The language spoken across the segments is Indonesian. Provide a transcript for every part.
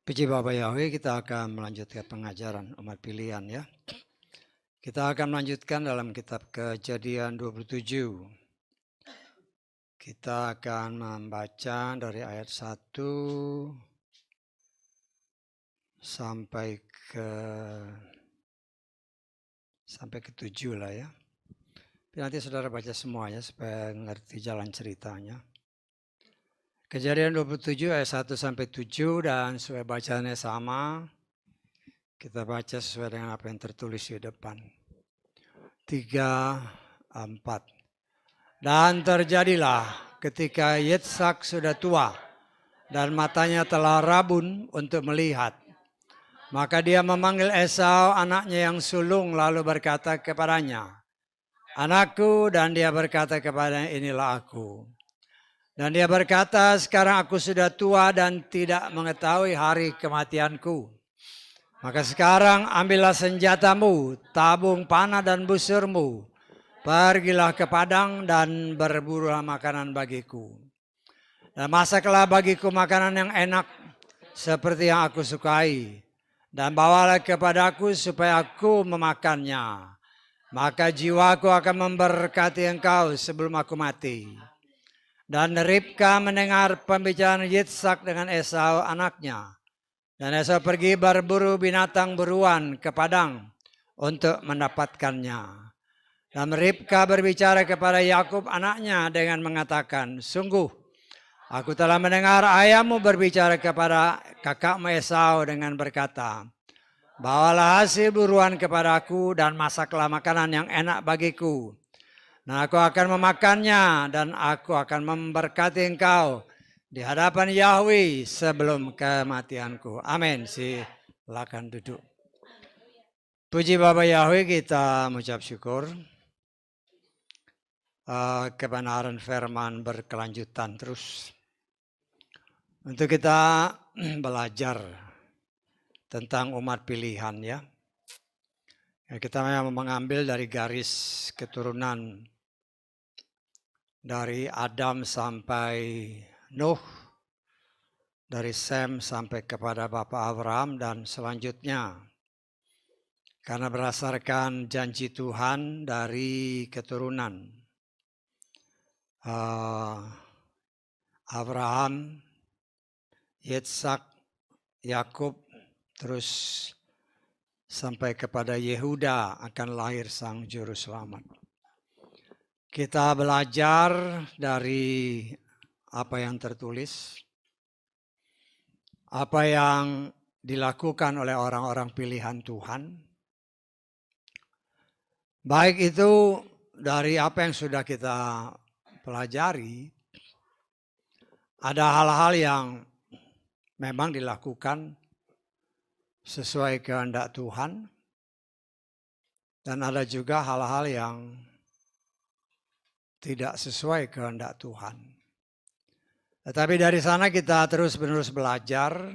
Puji Bapa Yahweh, kita akan melanjutkan pengajaran umat pilihan ya. Kita akan melanjutkan dalam kitab Kejadian 27. Kita akan membaca dari ayat 1 sampai ke 7 lah ya. Nanti saudara baca semuanya supaya ngerti jalan ceritanya. Kejadian 27 ayat 1 sampai 7 dan supaya bacanya sama, kita baca sesuai dengan apa yang tertulis di depan. 3, 4. Dan terjadilah ketika Yitzhak sudah tua dan matanya telah rabun untuk melihat. Maka dia memanggil Esau anaknya yang sulung lalu berkata kepadanya, "Anakku," dan dia berkata kepadanya, "Inilah aku." Dan dia berkata, "Sekarang aku sudah tua dan tidak mengetahui hari kematianku. Maka sekarang ambillah senjatamu, tabung panah dan busurmu. Pergilah ke padang dan berburulah makanan bagiku. Dan masaklah bagiku makanan yang enak seperti yang aku sukai. Dan bawalah kepadaku supaya aku memakannya. Maka jiwaku akan memberkati engkau sebelum aku mati." Dan Ribka mendengar pembicaraan Yitzhak dengan Esau anaknya. Dan Esau pergi berburu binatang buruan ke padang untuk mendapatkannya. Dan Ribka berbicara kepada Yakub anaknya dengan mengatakan, "Sungguh, aku telah mendengar ayahmu berbicara kepada kakakmu Esau dengan berkata, 'Bawalah hasil buruan kepadaku dan masaklah makanan yang enak bagiku. Nah, aku akan memakannya dan aku akan memberkati engkau di hadapan Yahweh sebelum kematianku.'" Amin. Silakan duduk. Puji Bapa Yahweh, kita mengucap syukur. Kebenaran firman berkelanjutan terus. Untuk kita belajar tentang umat pilihan ya. Kita memang mengambil dari garis keturunan dari Adam sampai Nuh, dari Sem sampai kepada Bapak Abraham dan selanjutnya. Karena berdasarkan janji Tuhan dari keturunan Abraham, Yitzhak, Yakub, terus sampai kepada Yehuda akan lahir sang juru selamat. Kita belajar dari apa yang tertulis, apa yang dilakukan oleh orang-orang pilihan Tuhan. Baik itu dari apa yang sudah kita pelajari, ada hal-hal yang memang dilakukan sesuai kehendak Tuhan, dan ada juga hal-hal yang tidak sesuai kehendak Tuhan. Tetapi dari sana kita terus-menerus belajar,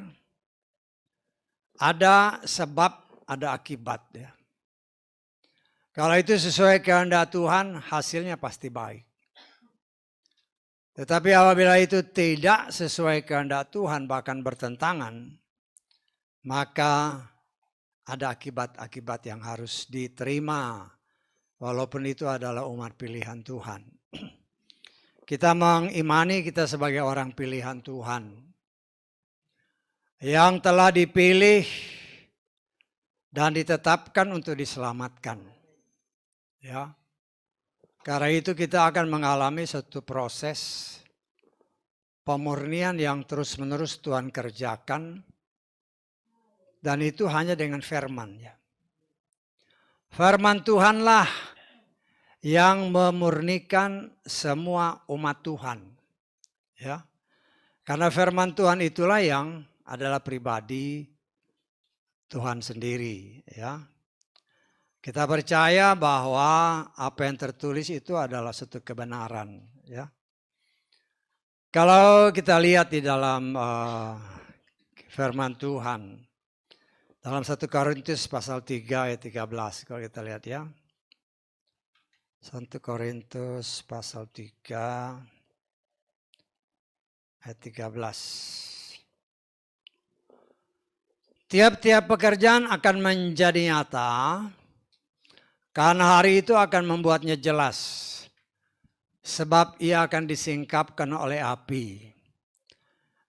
ada sebab, ada akibat ya. Kalau itu sesuai kehendak Tuhan, hasilnya pasti baik. Tetapi apabila itu tidak sesuai kehendak Tuhan, bahkan bertentangan, maka ada akibat-akibat yang harus diterima, walaupun itu adalah umat pilihan Tuhan. Kita mengimani kita sebagai orang pilihan Tuhan, yang telah dipilih dan ditetapkan untuk diselamatkan. Ya. Karena itu kita akan mengalami satu proses pemurnian yang terus-menerus Tuhan kerjakan, dan itu hanya dengan firman. Ya. Firman Tuhanlah yang memurnikan semua umat Tuhan. Ya. Karena firman Tuhan itulah yang adalah pribadi Tuhan sendiri. Ya. Kita percaya bahwa apa yang tertulis itu adalah satu kebenaran. Ya. Kalau kita lihat di dalam firman Tuhan, dalam 1 Korintus pasal 3 ayat 13, kalau kita lihat ya. 1 Korintus pasal 3 ayat 13. Tiap-tiap pekerjaan akan menjadi nyata, karena hari itu akan membuatnya jelas, sebab ia akan disingkapkan oleh api.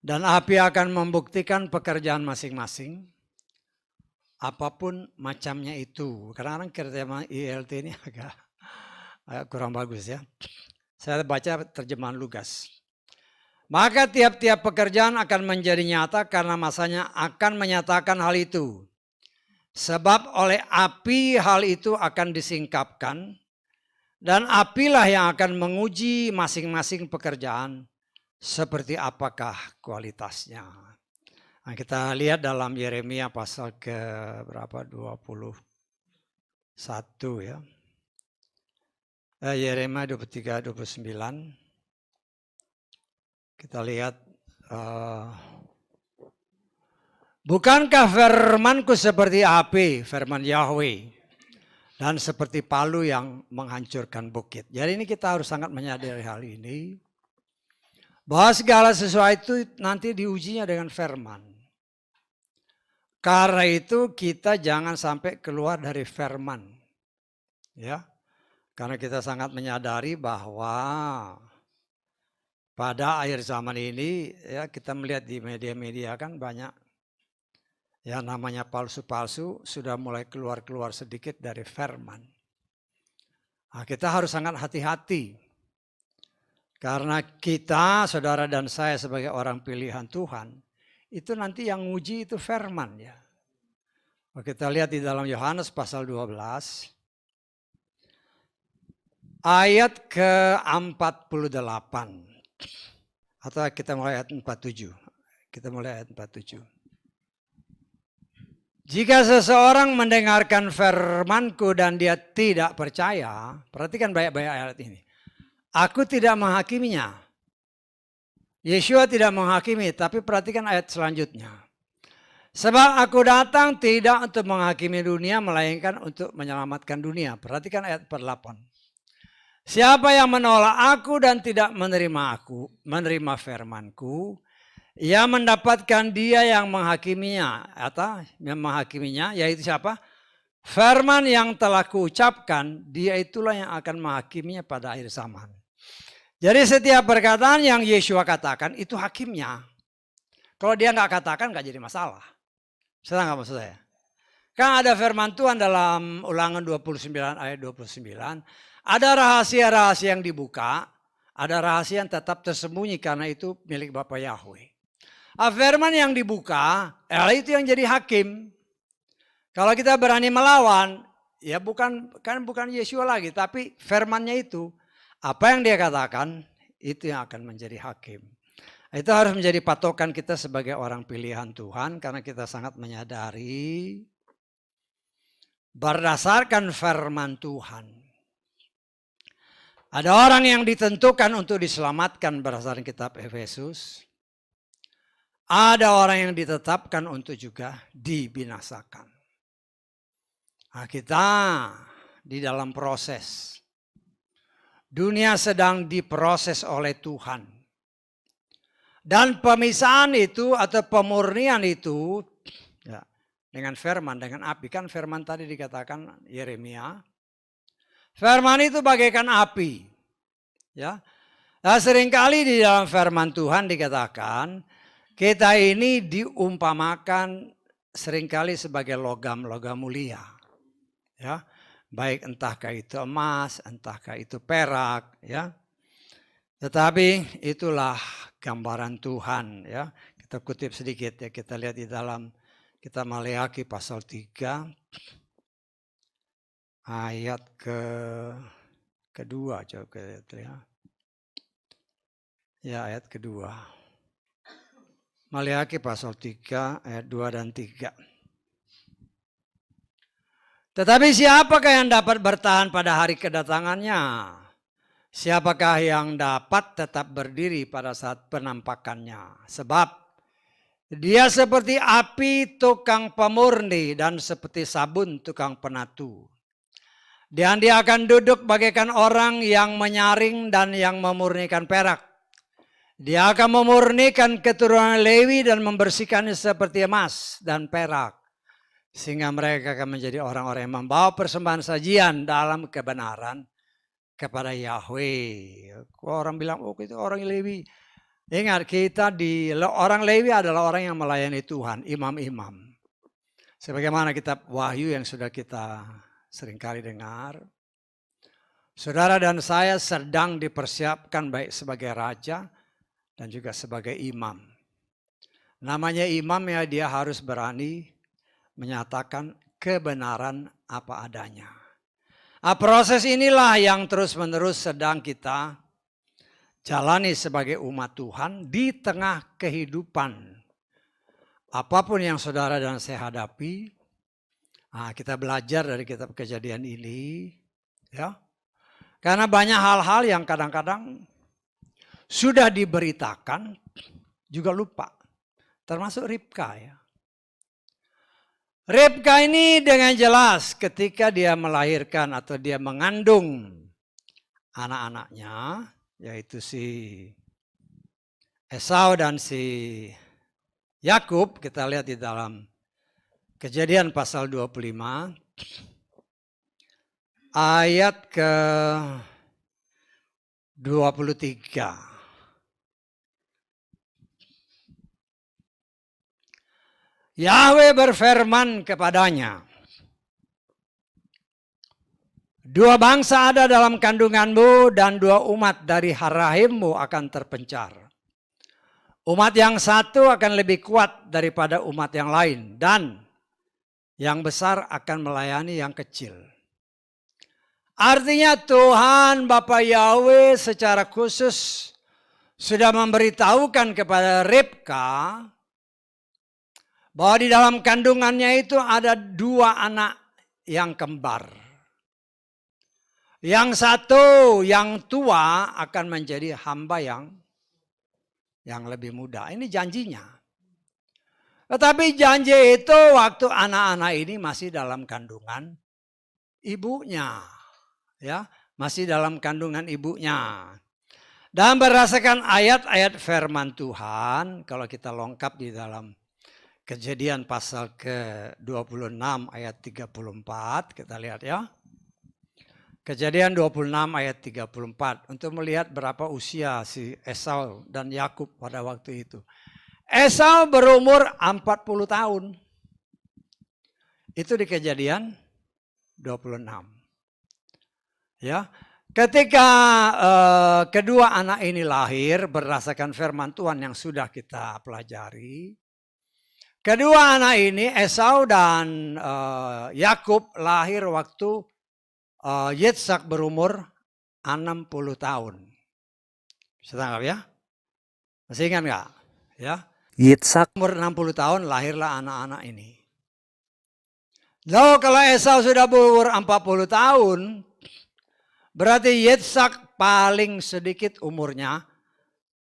Dan api akan membuktikan pekerjaan masing-masing, apapun macamnya itu. Kadang-kadang terjemahan ILT ini agak kurang bagus ya. Saya baca terjemahan Lukas. Maka tiap-tiap pekerjaan akan menjadi nyata karena masanya akan menyatakan hal itu. Sebab oleh api hal itu akan disingkapkan, dan apilah yang akan menguji masing-masing pekerjaan seperti apakah kualitasnya. Nah, kita lihat dalam Yeremia pasal ke berapa? 21 ya. Yeremia 23, 29. Kita lihat, bukankah firmanku seperti api, firman Yahweh, dan seperti palu yang menghancurkan bukit. Jadi ini kita harus sangat menyadari hal ini, bahwa segala sesuatu itu nanti diujinya dengan firman. Karena itu kita jangan sampai keluar dari firman. Ya. Karena kita sangat menyadari bahwa pada akhir zaman ini ya kita melihat di media-media kan banyak ya namanya palsu-palsu sudah mulai keluar-keluar sedikit dari firman. Nah, kita harus sangat hati-hati. Karena kita, saudara dan saya sebagai orang pilihan Tuhan, itu nanti yang nguji itu firman ya. Kita lihat di dalam Yohanes pasal 12 ayat ke-48. Atau kita mulai ayat 47. Kita mulai ayat 47. Jika seseorang mendengarkan firman-Ku dan dia tidak percaya, perhatikan baik-baik ayat ini. Aku tidak menghakiminya. Yeshua tidak menghakimi, tapi perhatikan ayat selanjutnya. Sebab aku datang tidak untuk menghakimi dunia, melainkan untuk menyelamatkan dunia. Perhatikan ayat 8. Siapa yang menolak aku dan tidak menerima firman-Ku, ia mendapatkan dia yang menghakiminya. Atau yang menghakiminya, yaitu siapa? Firman yang telah kuucapkan, dia itulah yang akan menghakiminya pada akhir zaman. Jadi setiap perkataan yang Yeshua katakan, itu hakimnya. Kalau dia nggak katakan, nggak jadi masalah. Sedang nggak maksud saya? Kan ada firman Tuhan dalam Ulangan 29 ayat 29. Ada rahasia-rahasia yang dibuka, ada rahasia yang tetap tersembunyi karena itu milik Bapa Yahweh. Firman yang dibuka, itu yang jadi hakim. Kalau kita berani melawan, ya bukan Yeshua lagi, tapi firmannya itu. Apa yang dia katakan, itu yang akan menjadi hakim. Itu harus menjadi patokan kita sebagai orang pilihan Tuhan karena kita sangat menyadari berdasarkan firman Tuhan. Ada orang yang ditentukan untuk diselamatkan berdasarkan kitab Efesus. Ada orang yang ditetapkan untuk juga dibinasakan. Nah, kita di dalam proses. Dunia sedang diproses oleh Tuhan. Dan pemisahan itu atau pemurnian itu ya, dengan firman, dengan api. Kan firman tadi dikatakan Yeremia. Firman itu bagaikan api. Ya. Nah, seringkali di dalam firman Tuhan dikatakan kita ini diumpamakan seringkali sebagai logam mulia. Ya. Baik entahkah itu emas, entahkah itu perak, ya. Tetapi itulah gambaran Tuhan ya. Kita kutip sedikit ya, kita lihat di dalam kita Maleakhi pasal 3 ayat kedua coba kita lihat ya. Ya ayat kedua. Maleakhi pasal 3 ayat 2 dan 3. Tetapi siapakah yang dapat bertahan pada hari kedatangannya? Siapakah yang dapat tetap berdiri pada saat penampakannya? Sebab dia seperti api tukang pemurni dan seperti sabun tukang penatu. Dan dia akan duduk bagaikan orang yang menyaring dan yang memurnikan perak. Dia akan memurnikan keturunan Lewi dan membersihkannya seperti emas dan perak. Sehingga mereka akan menjadi orang-orang yang membawa persembahan sajian dalam kebenaran kepada Yahweh. Orang bilang, oh itu orang Lewi. Ingat, orang Lewi adalah orang yang melayani Tuhan, imam-imam. Sebagaimana kitab Wahyu yang sudah kita seringkali dengar. Saudara dan saya sedang dipersiapkan baik sebagai raja dan juga sebagai imam. Namanya imam ya, dia harus berani menyatakan kebenaran apa adanya. Proses inilah yang terus-menerus sedang kita jalani sebagai umat Tuhan di tengah kehidupan. Apapun yang saudara dan saya hadapi, kita belajar dari kitab Kejadian ini, ya. Karena banyak hal-hal yang kadang-kadang sudah diberitakan juga lupa. Termasuk Ribka ya. Ribka ini dengan jelas ketika dia melahirkan atau dia mengandung anak-anaknya, yaitu si Esau dan si Yakub, kita lihat di dalam Kejadian pasal 25 ayat ke 23. Yahweh berfirman kepadanya, dua bangsa ada dalam kandunganmu dan dua umat dari rahimmu akan terpencar. Umat yang satu akan lebih kuat daripada umat yang lain dan yang besar akan melayani yang kecil. Artinya Tuhan Bapa Yahweh secara khusus sudah memberitahukan kepada Ribka bahwa di dalam kandungannya itu ada dua anak yang kembar. Yang satu, yang tua akan menjadi hamba yang lebih muda. Ini janjinya. Tetapi janji itu waktu anak-anak ini masih dalam kandungan ibunya. Ya, masih dalam kandungan ibunya. Dan berdasarkan ayat-ayat firman Tuhan, kalau kita lengkap di dalam Kejadian pasal ke-26 ayat 34, kita lihat ya. Kejadian 26 ayat 34, untuk melihat berapa usia si Esau dan Yakub pada waktu itu. Esau berumur 40 tahun. Itu di Kejadian 26. Ya, ketika kedua anak ini lahir berdasarkan firman Tuhan yang sudah kita pelajari, kedua anak ini Esau dan Yakub lahir waktu Yitzhak berumur 60 tahun. Bisa tangkap ya? Masih ingat nggak? Ya. Yitzhak Umur 60 tahun lahirlah anak-anak ini. Lalu kalau Esau sudah berumur 40 tahun, berarti Yitzhak paling sedikit umurnya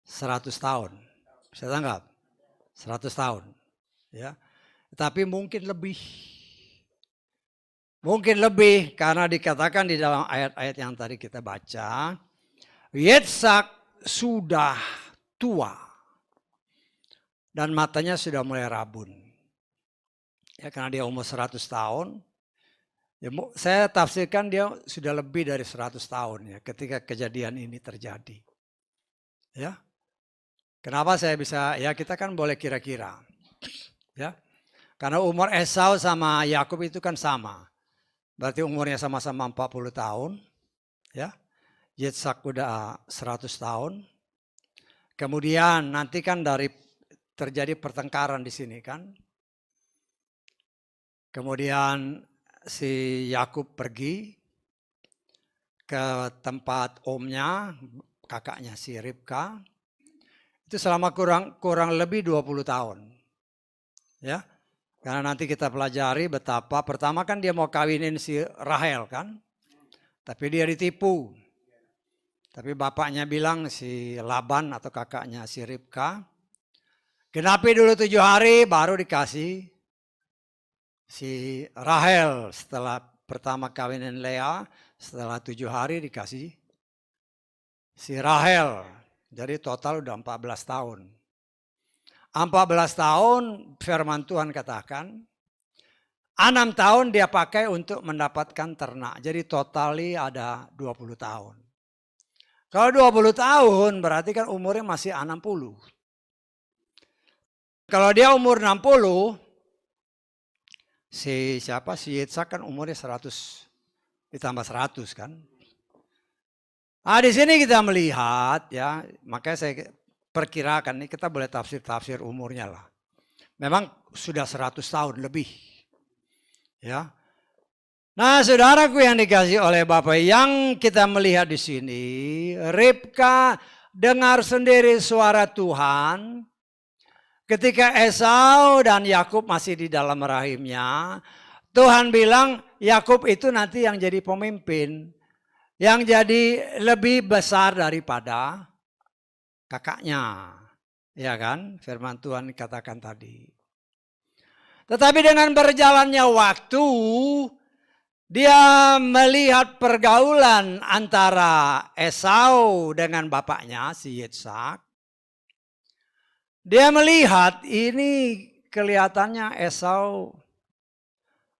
100 tahun. Bisa tangkap? 100 tahun. Ya. Tapi mungkin lebih. Mungkin lebih karena dikatakan di dalam ayat-ayat yang tadi kita baca, Yitzhak sudah tua dan matanya sudah mulai rabun. Ya, karena dia umur 100 tahun. Ya, saya tafsirkan dia sudah lebih dari 100 tahun ya ketika kejadian ini terjadi. Ya. Kenapa saya bisa, ya kita kan boleh kira-kira. Ya. Karena umur Esau sama Yakub itu kan sama. Berarti umurnya sama-sama 40 tahun. Ya. Yitzhak udah 100 tahun. Kemudian nanti kan terjadi pertengkaran di sini kan. Kemudian si Yakub pergi ke tempat omnya, kakaknya si Ribka. Itu selama kurang lebih 20 tahun. Ya. Karena nanti kita pelajari betapa pertama kan dia mau kawinin si Rahel kan. Tapi dia ditipu. Tapi bapaknya bilang si Laban atau kakaknya si Ribka, genapi dulu 7 hari baru dikasih si Rahel. Setelah pertama kawinin Lea, setelah 7 hari dikasih si Rahel. Jadi total udah 14 tahun. 14 tahun firman Tuhan katakan, 6 tahun dia pakai untuk mendapatkan ternak. Jadi totali ada 20 tahun. Kalau 20 tahun berarti kan umurnya masih 60. Kalau dia umur 60, si Yitzhak kan umurnya 100 ditambah 100 kan. Nah, di sini kita melihat ya, makanya saya perkirakan nih kita boleh tafsir umurnya lah. Memang sudah 100 tahun lebih. Ya. Nah, saudaraku yang dikasih oleh Bapak, yang kita melihat di sini, Ribka dengar sendiri suara Tuhan ketika Esau dan Yakub masih di dalam rahimnya. Tuhan bilang Yakub itu nanti yang jadi pemimpin, yang jadi lebih besar daripada kakaknya. Ya kan? Firman Tuhan katakan tadi. Tetapi dengan berjalannya waktu, dia melihat pergaulan antara Esau dengan bapaknya si Yitzhak. Dia melihat ini kelihatannya Esau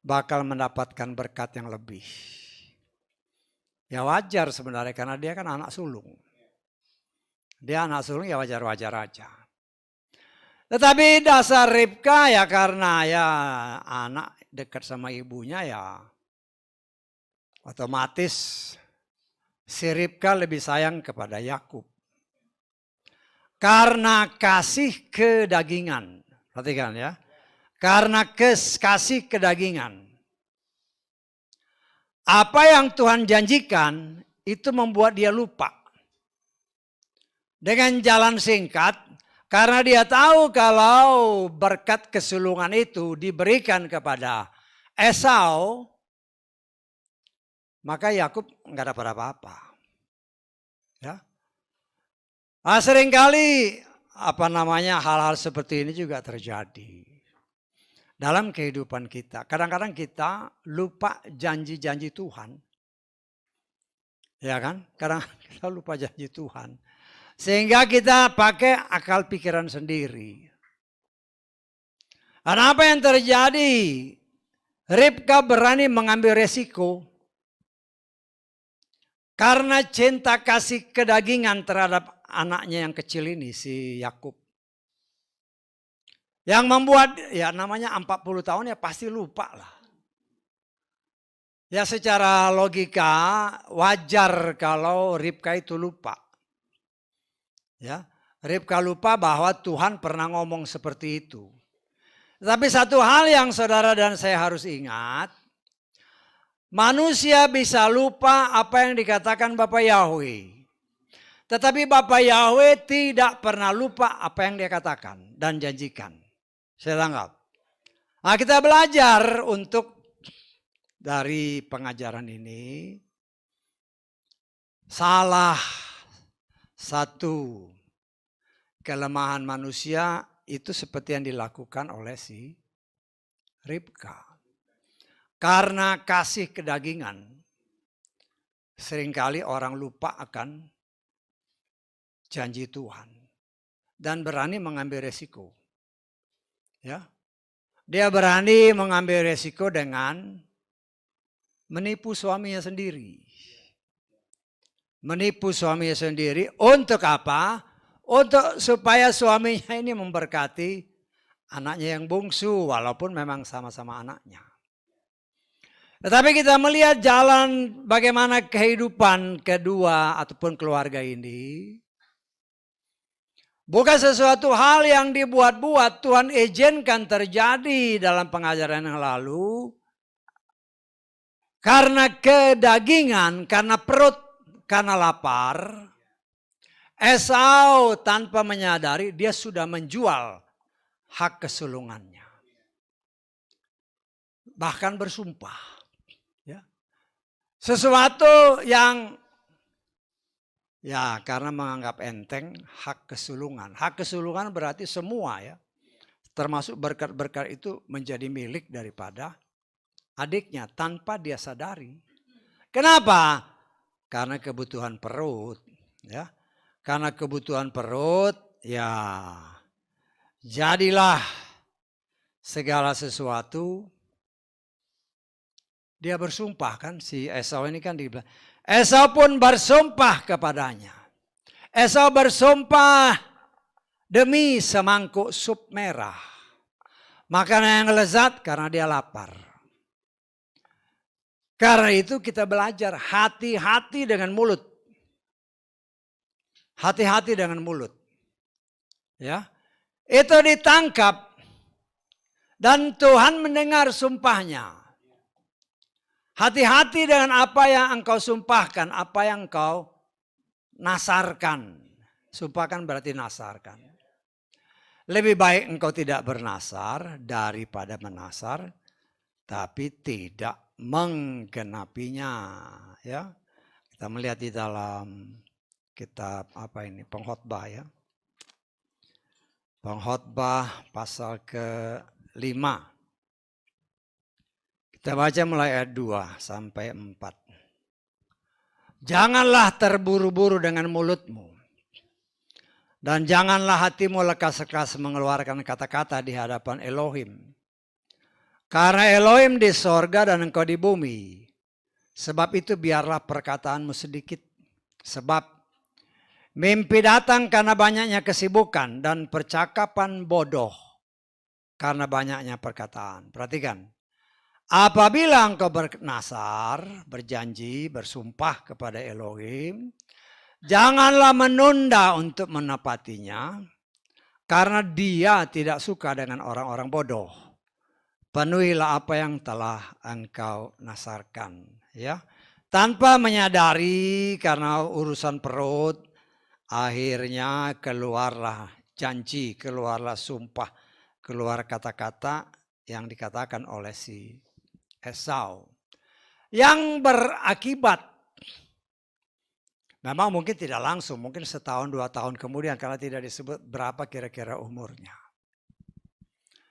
bakal mendapatkan berkat yang lebih. Ya wajar sebenarnya karena dia kan anak sulung. Dia anak sulung ya wajar-wajar aja. Tetapi dasar Ribka ya karena ya anak dekat sama ibunya ya otomatis si Ribka lebih sayang kepada Yakub. Karena kasih kedagingan. Perhatikan ya. Karena kasih kedagingan. Apa yang Tuhan janjikan itu membuat dia lupa. Dengan jalan singkat, karena dia tahu kalau berkat kesulungan itu diberikan kepada Esau, maka Yakub enggak dapat apa-apa. Ya. Nah, seringkali hal-hal seperti ini juga terjadi dalam kehidupan kita. Kadang-kadang kita lupa janji-janji Tuhan. Ya kan? Kadang kita lupa janji Tuhan. Sehingga kita pakai akal pikiran sendiri. Dan apa yang terjadi? Ribka berani mengambil resiko. Karena cinta kasih kedagingan terhadap anaknya yang kecil ini, si Yakub. Yang membuat, ya namanya 40 tahun ya pasti lupa lah. Ya secara logika wajar kalau Ribka itu lupa. Ya, Ribka lupa bahwa Tuhan pernah ngomong seperti itu. Tapi satu hal yang saudara dan saya harus ingat, manusia bisa lupa apa yang dikatakan Bapak Yahweh. Tetapi Bapak Yahweh tidak pernah lupa apa yang dia katakan dan janjikan. Saya tangkap. Nah, kita belajar untuk dari pengajaran ini. Salah satu kelemahan manusia itu seperti yang dilakukan oleh si Ribka. Karena kasih kedagingan, seringkali orang lupa akan janji Tuhan dan berani mengambil resiko. Ya, dia berani mengambil resiko dengan menipu suaminya sendiri. Menipu suaminya sendiri untuk apa? Untuk supaya suaminya ini memberkati anaknya yang bungsu walaupun memang sama-sama anaknya. Tetapi kita melihat jalan bagaimana kehidupan kedua ataupun keluarga ini. Bukan sesuatu hal yang dibuat-buat, Tuhan izinkan terjadi dalam pengajaran yang lalu. Karena kedagingan, karena perut, karena lapar. Esau tanpa menyadari dia sudah menjual hak kesulungannya. Bahkan bersumpah. Ya. Sesuatu yang ya karena menganggap enteng hak kesulungan. Hak kesulungan berarti semua ya. Termasuk berkat-berkat itu menjadi milik daripada adiknya tanpa dia sadari. Kenapa? Karena kebutuhan perut. Ya. karena kebutuhan perut, ya jadilah segala sesuatu. Dia bersumpah kan, si Esau ini kan dibilang. Esau pun bersumpah kepadanya. Esau bersumpah demi semangkuk sup merah. Makanan yang lezat karena dia lapar. Karena itu kita belajar hati-hati dengan mulut. Hati-hati dengan mulut. Ya. Itu ditangkap dan Tuhan mendengar sumpahnya. Hati-hati dengan apa yang engkau sumpahkan, apa yang engkau nasarkan. Sumpahkan berarti nasarkan. Lebih baik engkau tidak bernasar daripada menasar, tapi tidak menggenapinya. Ya, kita melihat di dalam kitab apa ini, Pengkhotbah ya. Pengkhotbah pasal ke-5. Kita baca mulai ayat 2 sampai 4. Janganlah terburu-buru dengan mulutmu. Dan janganlah hatimu lekas-lekas mengeluarkan kata-kata di hadapan Elohim. Karena Elohim di sorga dan engkau di bumi. Sebab itu biarlah perkataanmu sedikit. Sebab mimpi datang karena banyaknya kesibukan dan percakapan bodoh karena banyaknya perkataan. Perhatikan. Apabila engkau bernasar, berjanji, bersumpah kepada Elohim, janganlah menunda untuk menepatinya, karena dia tidak suka dengan orang-orang bodoh. Penuhilah apa yang telah engkau nasarkan. Ya, tanpa menyadari karena urusan perut, akhirnya keluarlah janji, keluarlah sumpah, keluar kata-kata yang dikatakan oleh si Esau. Yang berakibat, memang mungkin tidak langsung, mungkin setahun 2 tahun kemudian karena tidak disebut berapa kira-kira umurnya.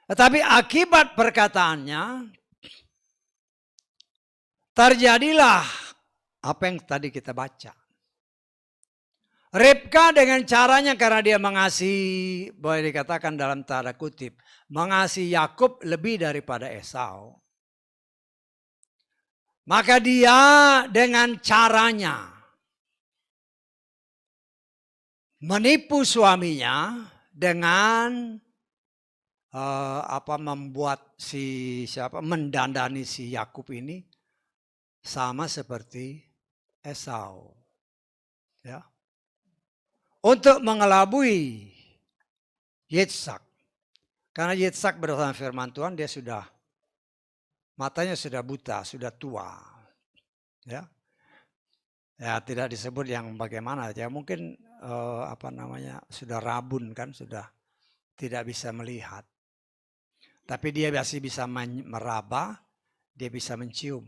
Tetapi akibat perkataannya, terjadilah apa yang tadi kita baca. Ribka dengan caranya karena dia mengasihi, boleh dikatakan dalam tanda kutip, mengasihi Yakub lebih daripada Esau. Maka dia dengan caranya menipu suaminya dengan membuat mendandani si Yakub ini sama seperti Esau. Ya. Untuk mengelabui Yitzhak. Karena Yitzhak berdasarkan firman Tuhan dia sudah matanya sudah buta, sudah tua. Ya. Ya tidak disebut yang bagaimana ya, mungkin sudah rabun kan, sudah tidak bisa melihat. Tapi dia masih bisa meraba, dia bisa mencium.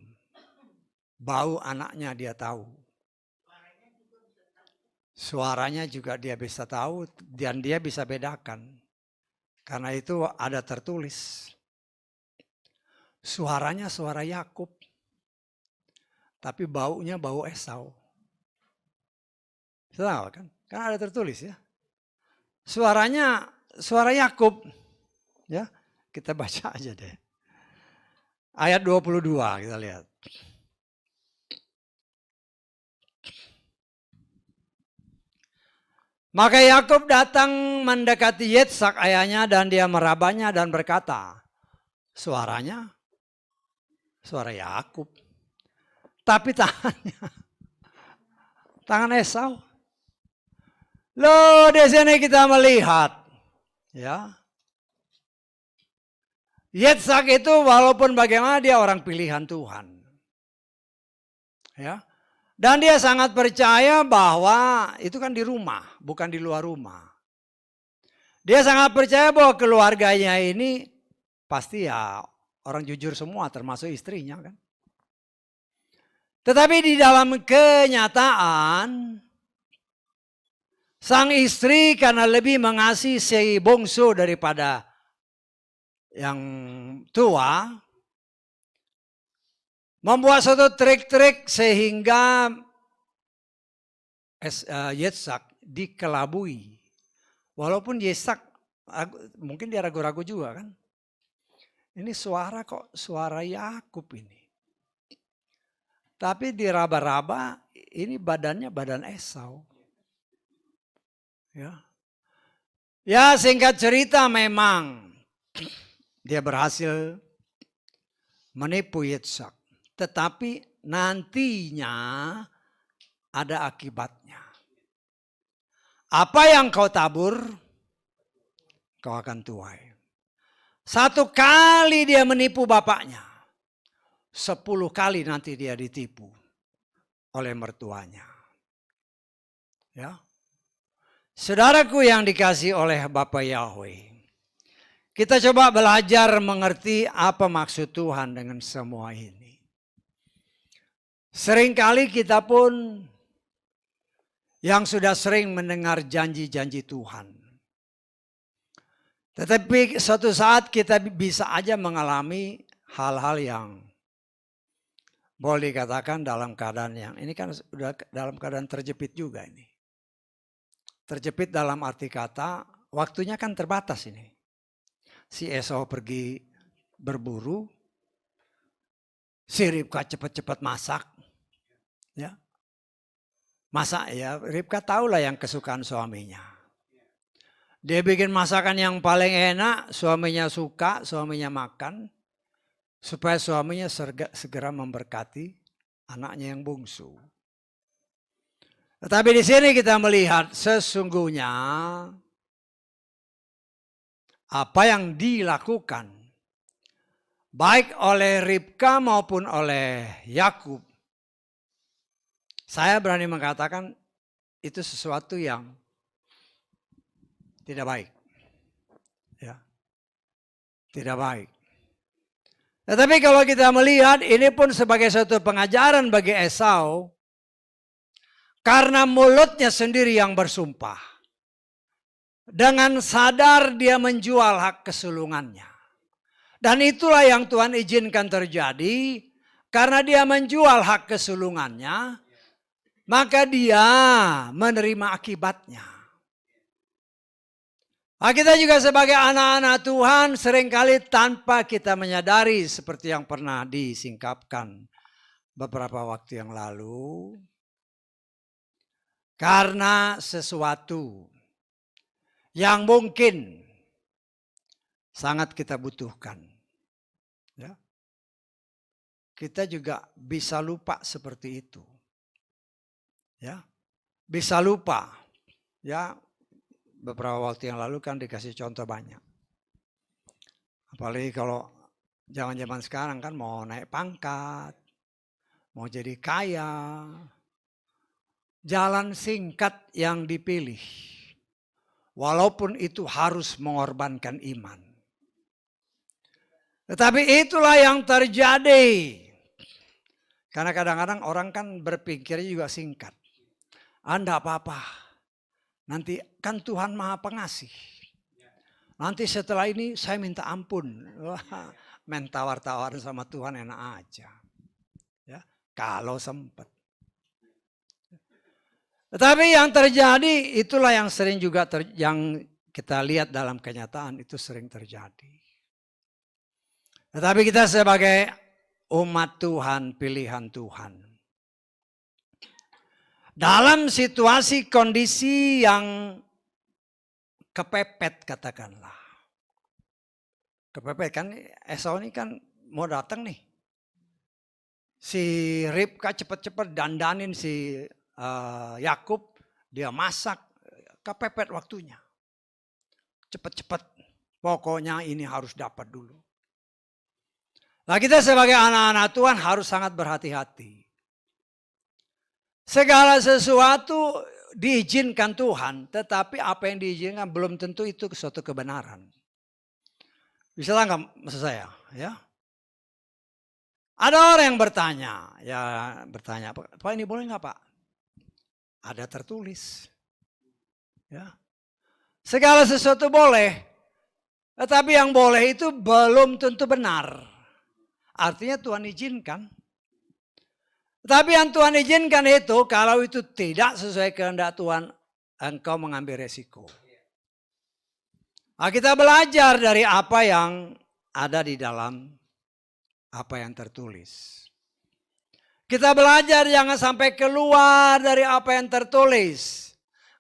Bau anaknya dia tahu. Suaranya juga dia bisa tahu dan dia bisa bedakan. Karena itu ada tertulis. Suaranya suara Yakub. Tapi baunya bau Esau. Tahu kan? Kan ada tertulis ya. Suaranya suara Yakub. Ya, kita baca aja deh. Ayat 22 kita lihat. Maka Yakub datang mendekati Yitzhak ayahnya dan dia merabanya dan berkata, suaranya suara Yakub. Tapi tangan Esau. Loh, di sini kita melihat ya. Yitzhak itu walaupun bagaimana dia orang pilihan Tuhan. Ya. Dan dia sangat percaya bahwa itu kan di rumah, bukan di luar rumah. Dia sangat percaya bahwa keluarganya ini pasti ya orang jujur semua termasuk istrinya kan. Tetapi di dalam kenyataan sang istri karena lebih mengasihi si bungsu daripada yang tua, membuat suatu trik-trik sehingga Yitzhak dikelabui. Walaupun Yesak, mungkin dia ragu-ragu juga kan. Ini suara kok suara Yakub ini. Tapi diraba-raba ini badannya badan Esau. Ya singkat cerita memang dia berhasil menipu Yitzhak. Tetapi nantinya ada akibatnya. Apa yang kau tabur, kau akan tuai. 1 kali dia menipu bapaknya. 10 kali nanti dia ditipu oleh mertuanya. Ya. Saudaraku yang dikasihi oleh Bapa Yahweh. Kita coba belajar mengerti apa maksud Tuhan dengan semua ini. Seringkali kita pun yang sudah sering mendengar janji-janji Tuhan. Tetapi suatu saat kita bisa aja mengalami hal-hal yang boleh dikatakan dalam keadaan yang ini kan sudah dalam keadaan terjepit juga ini. Terjepit dalam arti kata waktunya kan terbatas ini. Si Esau pergi berburu, si Ribka cepat-cepat masak. Ya. Masak ya, Ribka tahulah yang kesukaan suaminya. Dia bikin masakan yang paling enak, suaminya suka, suaminya makan. Supaya suaminya segera memberkati anaknya yang bungsu. Tetapi di sini kita melihat sesungguhnya apa yang dilakukan baik oleh Ribka maupun oleh Yakub. Saya berani mengatakan itu sesuatu yang tidak baik. Ya. Tidak baik. Tetapi kalau kita melihat ini pun sebagai suatu pengajaran bagi Esau. Karena mulutnya sendiri yang bersumpah. Dengan sadar dia menjual hak kesulungannya. Dan itulah yang Tuhan izinkan terjadi. Karena dia menjual hak kesulungannya. Maka dia menerima akibatnya. Nah, kita juga sebagai anak-anak Tuhan seringkali tanpa kita menyadari seperti yang pernah disingkapkan beberapa waktu yang lalu. Karena sesuatu yang mungkin sangat kita butuhkan. Ya. Kita juga bisa lupa seperti itu. Ya. Bisa lupa. Ya. Beberapa waktu yang lalu kan dikasih contoh banyak. Apalagi kalau zaman-zaman sekarang kan mau naik pangkat, mau jadi kaya. Jalan singkat yang dipilih. Walaupun itu harus mengorbankan iman. Tetapi itulah yang terjadi. Karena kadang-kadang orang kan berpikirnya juga singkat. Anda apa-apa. Nanti kan Tuhan Maha Pengasih. Nanti setelah ini saya minta ampun. Wah, main tawar-tawar sama Tuhan enak aja. Ya, kalau sempat. Tetapi yang terjadi itulah yang sering juga yang kita lihat dalam kenyataan itu sering terjadi. Tetapi kita sebagai umat Tuhan, pilihan Tuhan. Dalam situasi kondisi yang kepepet katakanlah. Kepepet kan Esau ini kan mau datang nih. Si Ribka cepat-cepat dandanin si Yakub, dia masak, kepepet waktunya. Cepat-cepat, pokoknya ini harus dapat dulu. Nah kita sebagai anak-anak Tuhan harus sangat berhati-hati. Segala sesuatu diizinkan Tuhan, tetapi apa yang diizinkan belum tentu itu suatu kebenaran. Bisa nggak maksud saya? Ya. Ada orang yang bertanya, Pak ini boleh nggak Pak? Ada tertulis. Ya. Segala sesuatu boleh. Tetapi yang boleh itu belum tentu benar. Artinya Tuhan izinkan. Tapi yang Tuhan izinkan itu kalau itu tidak sesuai kehendak Tuhan. engkau mengambil resiko. Nah, kita belajar dari apa yang ada di dalam apa yang tertulis. Kita belajar jangan sampai keluar dari apa yang tertulis.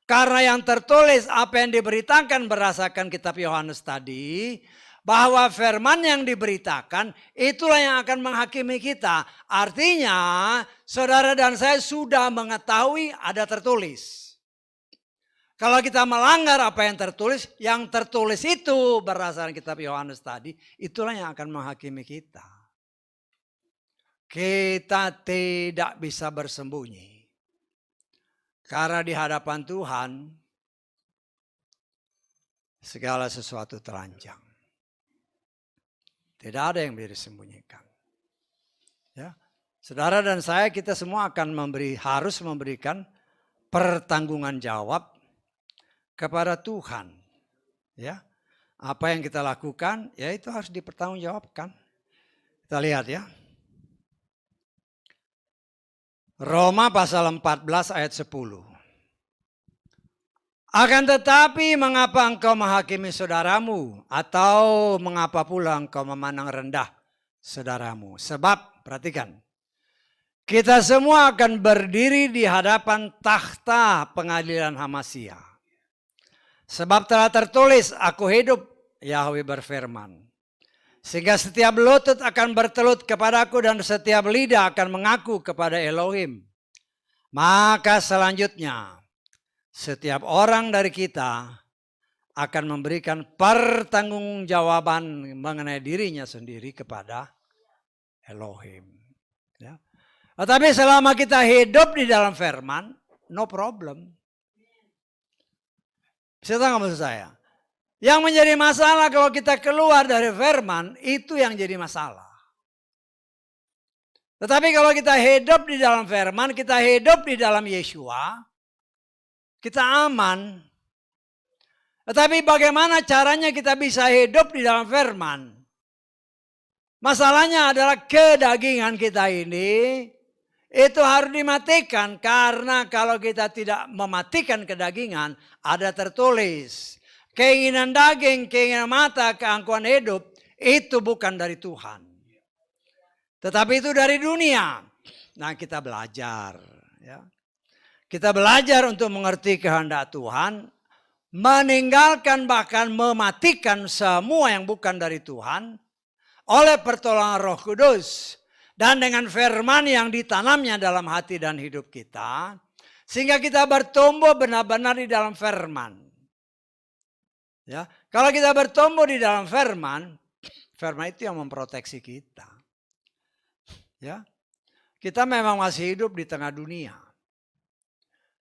Karena yang tertulis, apa yang diberitakan berdasarkan kitab Yohanes tadi, bahwa firman yang diberitakan itulah yang akan menghakimi kita. Artinya saudara dan saya sudah mengetahui ada tertulis. Kalau kita melanggar apa yang tertulis itu berdasarkan kitab Yohanes tadi, itulah yang akan menghakimi kita. Kita tidak bisa bersembunyi. Karena di hadapan Tuhan, segala sesuatu telanjang. Tidak ada yang bisa disembunyikan. Ya. Saudara dan saya, kita semua akan harus memberikan pertanggungan jawab kepada Tuhan. Ya. Apa yang kita lakukan, ya itu harus dipertanggungjawabkan. Kita lihat ya. Roma pasal 14 ayat 10. Akan tetapi mengapa engkau menghakimi saudaramu, atau mengapa pula engkau memandang rendah saudaramu? Sebab, perhatikan, kita semua akan berdiri di hadapan takhta pengadilan Hamasya. Sebab telah tertulis, aku hidup, Yahweh berfirman. Sehingga setiap lutut akan bertelut kepadaku dan setiap lidah akan mengaku kepada Elohim. Maka selanjutnya, setiap orang dari kita akan memberikan pertanggungjawaban mengenai dirinya sendiri kepada Elohim. Ya. Tetapi selama kita hidup di dalam firman, no problem. Saya tahu nggak maksud saya? Yang menjadi masalah kalau kita keluar dari firman, itu yang jadi masalah. Tetapi kalau kita hidup di dalam firman, kita hidup di dalam Yeshua, kita aman. Tetapi bagaimana caranya kita bisa hidup di dalam firman? Masalahnya adalah kedagingan kita ini, itu harus dimatikan. Karena kalau kita tidak mematikan kedagingan, ada tertulis. Keinginan daging, keinginan mata, keangkuhan hidup, itu bukan dari Tuhan. Tetapi itu dari dunia. Nah, kita belajar. Ya. Kita belajar untuk mengerti kehendak Tuhan. Meninggalkan bahkan mematikan semua yang bukan dari Tuhan. Oleh pertolongan Roh Kudus. Dan dengan firman yang ditanamnya dalam hati dan hidup kita. Sehingga kita bertumbuh benar-benar di dalam firman. Ya, kalau kita bertumbuh di dalam firman, firman itu yang memproteksi kita. Ya, kita memang masih hidup di tengah dunia.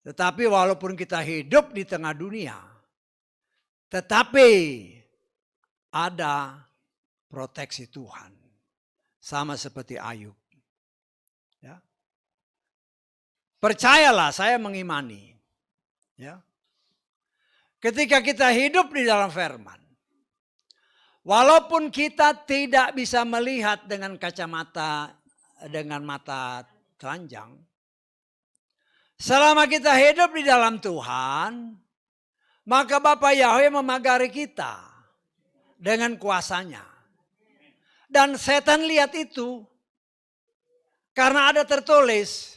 Tetapi walaupun kita hidup di tengah dunia, tetapi ada proteksi Tuhan. Sama seperti Ayub. Ya. Percayalah, saya mengimani. Ya. Ketika kita hidup di dalam firman. Walaupun kita tidak bisa melihat dengan kacamata, dengan mata telanjang. Selama kita hidup di dalam Tuhan. Maka Bapa Yahweh memagari kita. Dengan kuasanya. Dan setan lihat itu. Karena ada tertulis.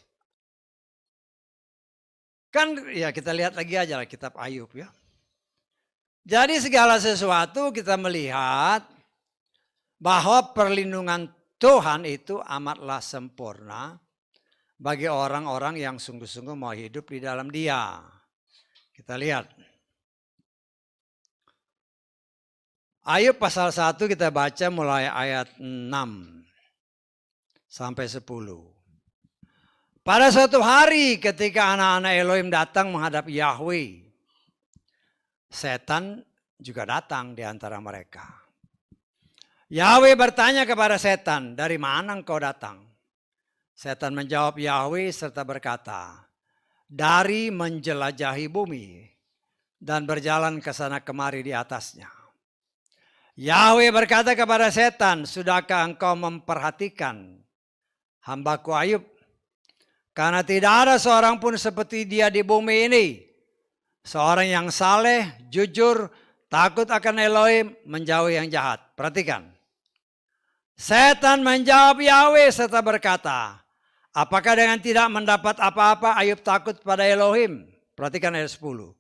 Kan ya kita lihat lagi aja lah kitab Ayub ya. Jadi segala sesuatu kita melihat bahwa perlindungan Tuhan itu amatlah sempurna bagi orang-orang yang sungguh-sungguh mau hidup di dalam Dia. Kita lihat. Ayub pasal 1 kita baca mulai ayat 6 sampai 10. Pada suatu hari ketika anak-anak Elohim datang menghadap Yahweh, setan juga datang di antara mereka. Yahweh bertanya kepada setan, dari mana engkau datang? Setan menjawab Yahweh serta berkata, dari menjelajahi bumi dan berjalan ke sana kemari di atasnya. Yahweh berkata kepada setan, sudahkah engkau memperhatikan hambaku Ayub? Karena tidak ada seorang pun seperti dia di bumi ini. Seorang yang saleh, jujur, takut akan Elohim, menjauhi yang jahat. Perhatikan. Setan menjawab Yahweh serta berkata, apakah dengan tidak mendapat apa-apa Ayub takut pada Elohim? Perhatikan ayat 10.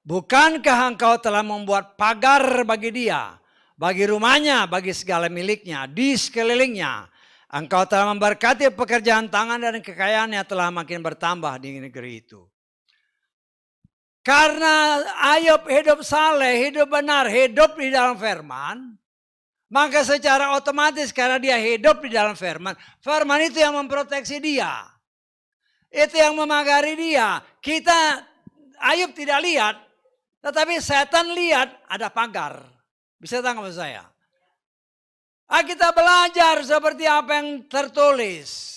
Bukankah engkau telah membuat pagar bagi dia, bagi rumahnya, bagi segala miliknya, di sekelilingnya. Engkau telah memberkati pekerjaan tangan dan kekayaannya telah makin bertambah di negeri itu. Karena Ayub hidup saleh, hidup benar, hidup di dalam firman, maka secara otomatis karena dia hidup di dalam firman, firman itu yang memproteksi dia. Itu yang memagari dia. Ayub tidak lihat, tetapi setan lihat ada pagar. Bisa tangkap saya? Kita belajar seperti apa yang tertulis.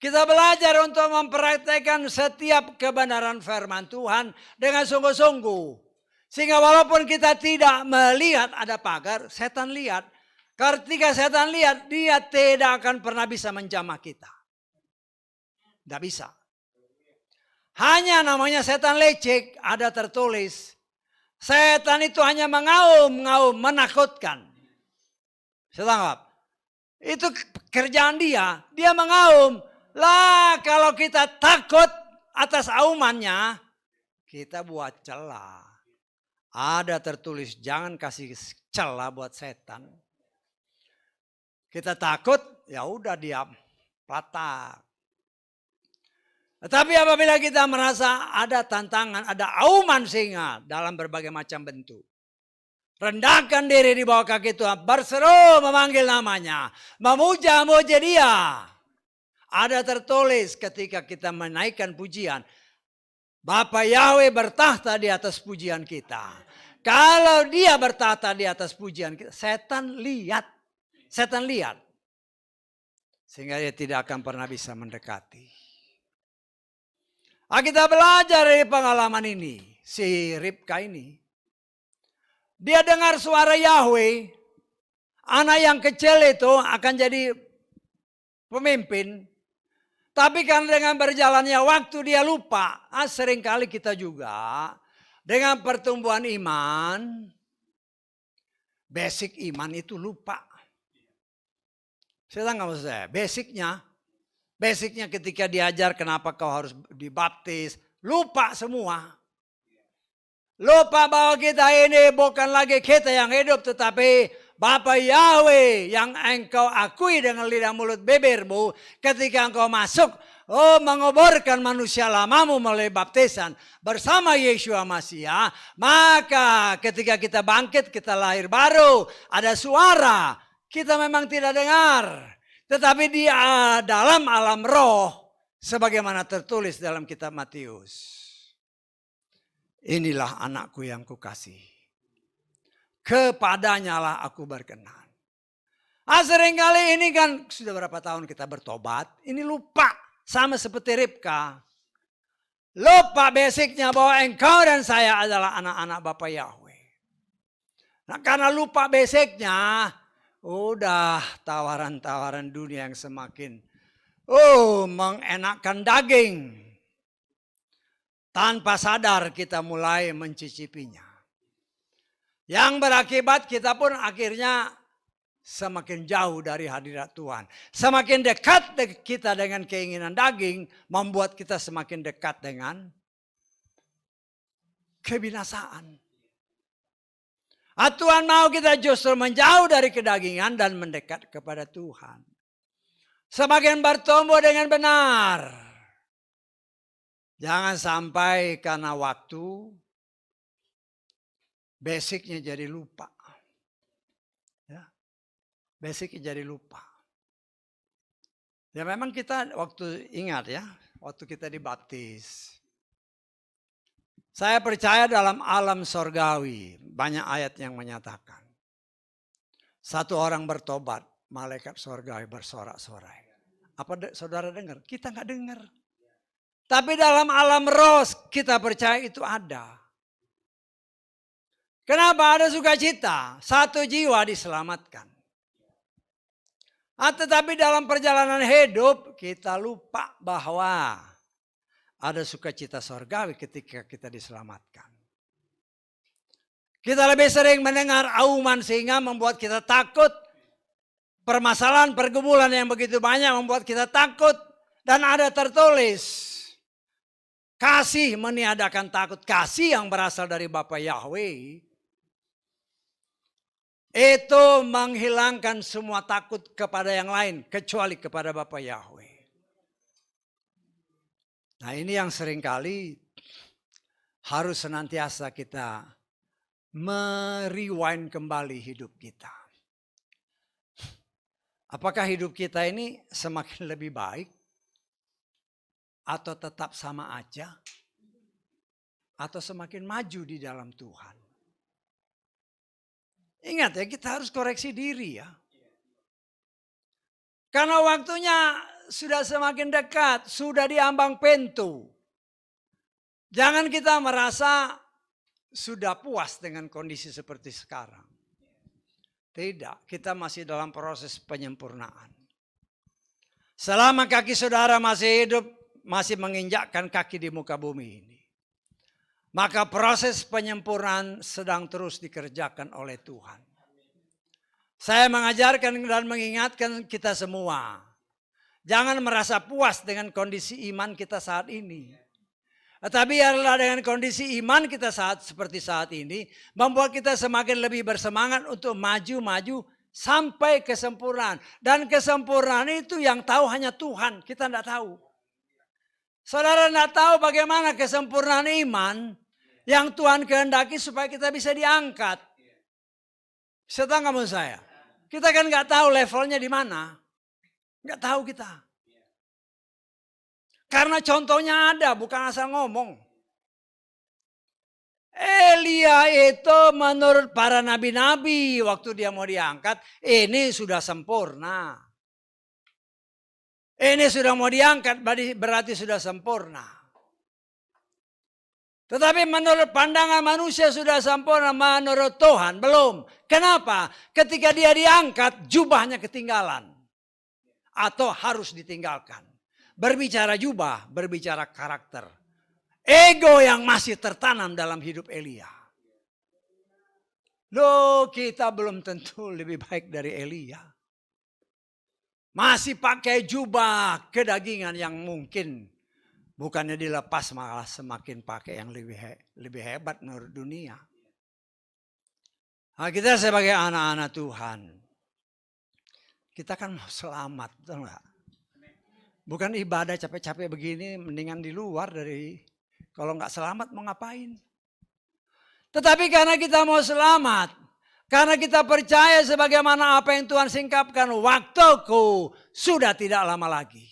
Kita belajar untuk mempraktekkan setiap kebenaran firman Tuhan dengan sungguh-sungguh. Sehingga walaupun kita tidak melihat ada pagar, setan lihat. Ketika setan lihat, dia tidak akan pernah bisa menjamah kita. Tidak bisa. Hanya namanya setan lecek, ada tertulis. Setan itu hanya mengaum, menakutkan. Saya tangkap. Itu kerjaan dia. Dia mengaum. Lah kalau kita takut atas aumannya, kita buat celah. Ada tertulis jangan kasih celah buat setan. Kita takut, ya udah diam, patah. Tetapi apabila kita merasa ada tantangan, ada auman singa dalam berbagai macam bentuk. Rendahkan diri di bawah kaki Tuhan, berseru memanggil namanya, memuja-muja dia. Ada tertulis ketika kita menaikkan pujian, Bapa Yahweh bertahta di atas pujian kita. Kalau dia bertahta di atas pujian kita, setan lihat. Setan lihat. Sehingga dia tidak akan pernah bisa mendekati. Kita belajar dari pengalaman ini. Si Ribka ini. Dia dengar suara Yahweh. Anak yang kecil itu akan jadi pemimpin. Tapi kan dengan berjalannya waktu dia lupa. Seringkali kita juga. Dengan pertumbuhan iman. Basic iman itu lupa. Saya nggak maksud saya. Basicnya ketika diajar kenapa kau harus dibaptis. Lupa semua. Lupa bahwa kita ini bukan lagi kita yang hidup. Tetapi Bapa Yahweh yang engkau akui dengan lidah mulut bibirmu. Ketika engkau masuk. Mengoborkan manusia lamamu melalui baptisan. Bersama Yeshua Masiah. Maka ketika kita bangkit kita lahir baru. Ada suara. Kita memang tidak dengar. Tetapi dia dalam alam roh. Sebagaimana tertulis dalam kitab Matius. Inilah anakku yang kukasihi. Kepadanya lah aku berkenan. Seringkali ini kan sudah berapa tahun kita bertobat. Ini lupa. Sama seperti Ribka. Lupa basicnya bahwa engkau dan saya adalah anak-anak Bapa Yahweh. Nah karena lupa basicnya. Udah tawaran-tawaran dunia yang semakin mengenakkan daging. Tanpa sadar kita mulai mencicipinya. Yang berakibat kita pun akhirnya semakin jauh dari hadirat Tuhan. Semakin dekat kita dengan keinginan daging. Membuat kita semakin dekat dengan kebinasaan. Tuhan mau kita justru menjauh dari kedagingan dan mendekat kepada Tuhan. Semakin bertumbuh dengan benar. Jangan sampai karena waktu basicnya jadi lupa. Ya, basicnya jadi lupa. Ya memang kita waktu ingat ya, waktu kita dibaptis. Saya percaya dalam alam sorgawi, banyak ayat yang menyatakan. Satu orang bertobat, malaikat sorgawi bersorak-sorai. Apa saudara dengar? Kita nggak dengar. Tapi dalam alam roh kita percaya itu ada. Kenapa ada sukacita? Satu jiwa diselamatkan. Tetapi dalam perjalanan hidup kita lupa bahwa ada sukacita sorgawi ketika kita diselamatkan. Kita lebih sering mendengar auman sehingga membuat kita takut. Permasalahan pergumulan yang begitu banyak membuat kita takut. Dan ada tertulis, kasih meniadakan takut. Kasih yang berasal dari Bapa Yahweh itu menghilangkan semua takut kepada yang lain kecuali kepada Bapa Yahweh. Nah, ini yang seringkali harus senantiasa kita merewind kembali hidup kita. Apakah hidup kita ini semakin lebih baik atau tetap sama aja atau semakin maju di dalam Tuhan? Ingat ya, kita harus koreksi diri ya. Karena waktunya sudah semakin dekat, sudah di ambang pintu. Jangan kita merasa sudah puas dengan kondisi seperti sekarang. Tidak, kita masih dalam proses penyempurnaan. Selama kaki saudara masih hidup, masih menginjakkan kaki di muka bumi ini, maka proses penyempurnaan sedang terus dikerjakan oleh Tuhan. Saya mengajarkan dan mengingatkan kita semua, jangan merasa puas dengan kondisi iman kita saat ini. Tetapi biarlah dengan kondisi iman kita seperti saat ini, membuat kita semakin lebih bersemangat untuk maju-maju sampai kesempurnaan. Dan kesempurnaan itu yang tahu hanya Tuhan, kita tidak tahu. Saudara tidak tahu bagaimana kesempurnaan iman yang Tuhan kehendaki supaya kita bisa diangkat. Setelah kamu saya, kita kan nggak tahu levelnya di mana, nggak tahu kita. Karena contohnya ada, bukan asal ngomong. Elia itu menurut para nabi-nabi waktu dia mau diangkat, ini sudah sempurna. Ini sudah mau diangkat berarti sudah sempurna. Tetapi menurut pandangan manusia sudah sempurna, menurut Tuhan belum. Kenapa? Ketika dia diangkat, jubahnya ketinggalan. Atau harus ditinggalkan. Berbicara jubah, berbicara karakter. Ego yang masih tertanam dalam hidup Elia. Loh, kita belum tentu lebih baik dari Elia. Masih pakai jubah kedagingan yang mungkin bukannya dilepas malah semakin pakai yang lebih hebat menurut dunia. Nah, kita sebagai anak-anak Tuhan, kita kan mau selamat, betul nggak? Bukan ibadah capek-capek begini, mendingan di luar dari kalau nggak selamat mau ngapain. Tetapi karena kita mau selamat, karena kita percaya sebagaimana apa yang Tuhan singkapkan, waktuku sudah tidak lama lagi.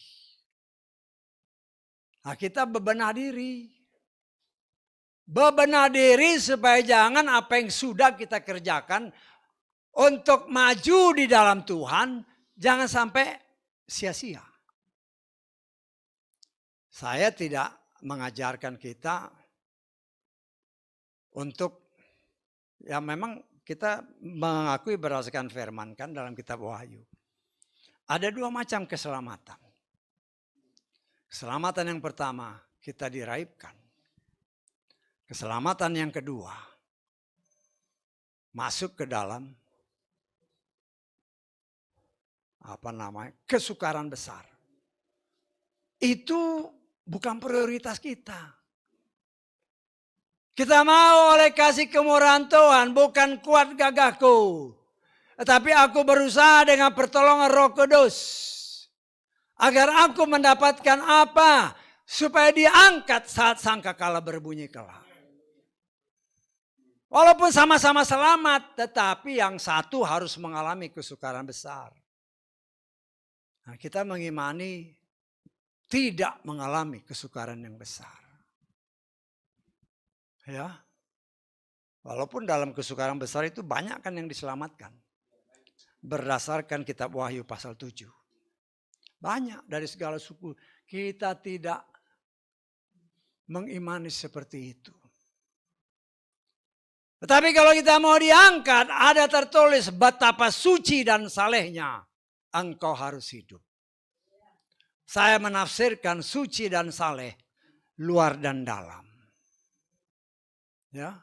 Nah, kita bebenah diri. Bebenah diri supaya jangan apa yang sudah kita kerjakan untuk maju di dalam Tuhan, jangan sampai sia-sia. Saya tidak mengajarkan kita untuk, ya memang kita mengakui berdasarkan firman kan dalam kitab Wahyu. Ada dua macam keselamatan. Keselamatan yang pertama, kita diraibkan. Keselamatan yang kedua, masuk ke dalam kesukaran besar. Itu bukan prioritas kita. Kita mau oleh kasih kemurahan Tuhan, bukan kuat gagahku. Tetapi aku berusaha dengan pertolongan Roh Kudus. Agar aku mendapatkan apa? Supaya diangkat saat sangkakala berbunyi kelak. Walaupun sama-sama selamat, tetapi yang satu harus mengalami kesukaran besar. Nah, kita mengimani tidak mengalami kesukaran yang besar. Ya. Walaupun dalam kesukaran besar itu banyak kan yang diselamatkan. Berdasarkan kitab Wahyu pasal 7. Banyak dari segala suku. Kita tidak mengimani seperti itu. Tetapi kalau kita mau diangkat, ada tertulis betapa suci dan salehnya engkau harus hidup. Saya menafsirkan suci dan saleh luar dan dalam. Ya.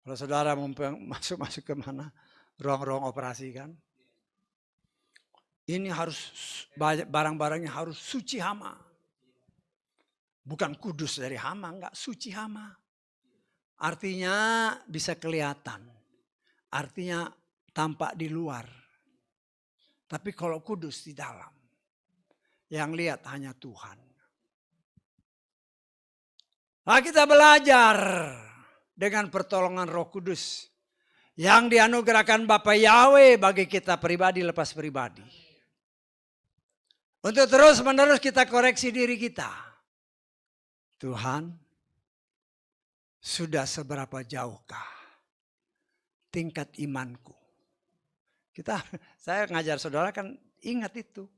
Kalau saudara masuk ke mana? Ruang-ruang operasi kan. Ini harus barang-barangnya harus suci hama. Bukan kudus dari hama, enggak, suci hama. Artinya bisa kelihatan. Artinya tampak di luar. Tapi kalau kudus di dalam. Yang lihat hanya Tuhan. Nah, kita belajar dengan pertolongan Roh Kudus yang dianugerahkan Bapa Yahweh bagi kita pribadi lepas pribadi. Untuk terus-menerus kita koreksi diri kita. Tuhan, sudah seberapa jauhkah tingkat imanku? Saya ngajar saudara kan ingat itu.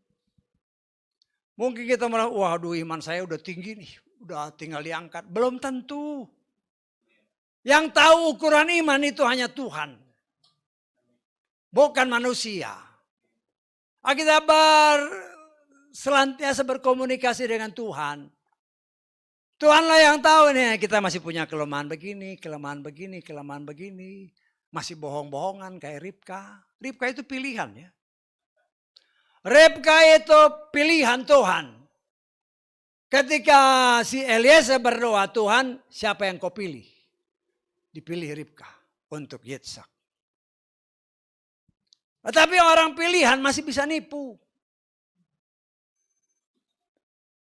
Mungkin kita malah, waduh iman saya udah tinggi nih, udah tinggal diangkat. Belum tentu. Yang tahu ukuran iman itu hanya Tuhan. Bukan manusia. Kita selantiasa berkomunikasi dengan Tuhan. Tuhanlah yang tahu nih, kita masih punya kelemahan begini, kelemahan begini, kelemahan begini. Masih bohong-bohongan kayak Ribka. Ribka itu pilihan ya. Ribka itu pilihan Tuhan. Ketika si Eliezer berdoa, Tuhan siapa yang kau pilih? Dipilih Ribka untuk Yitzhak. Tetapi orang pilihan masih bisa nipu.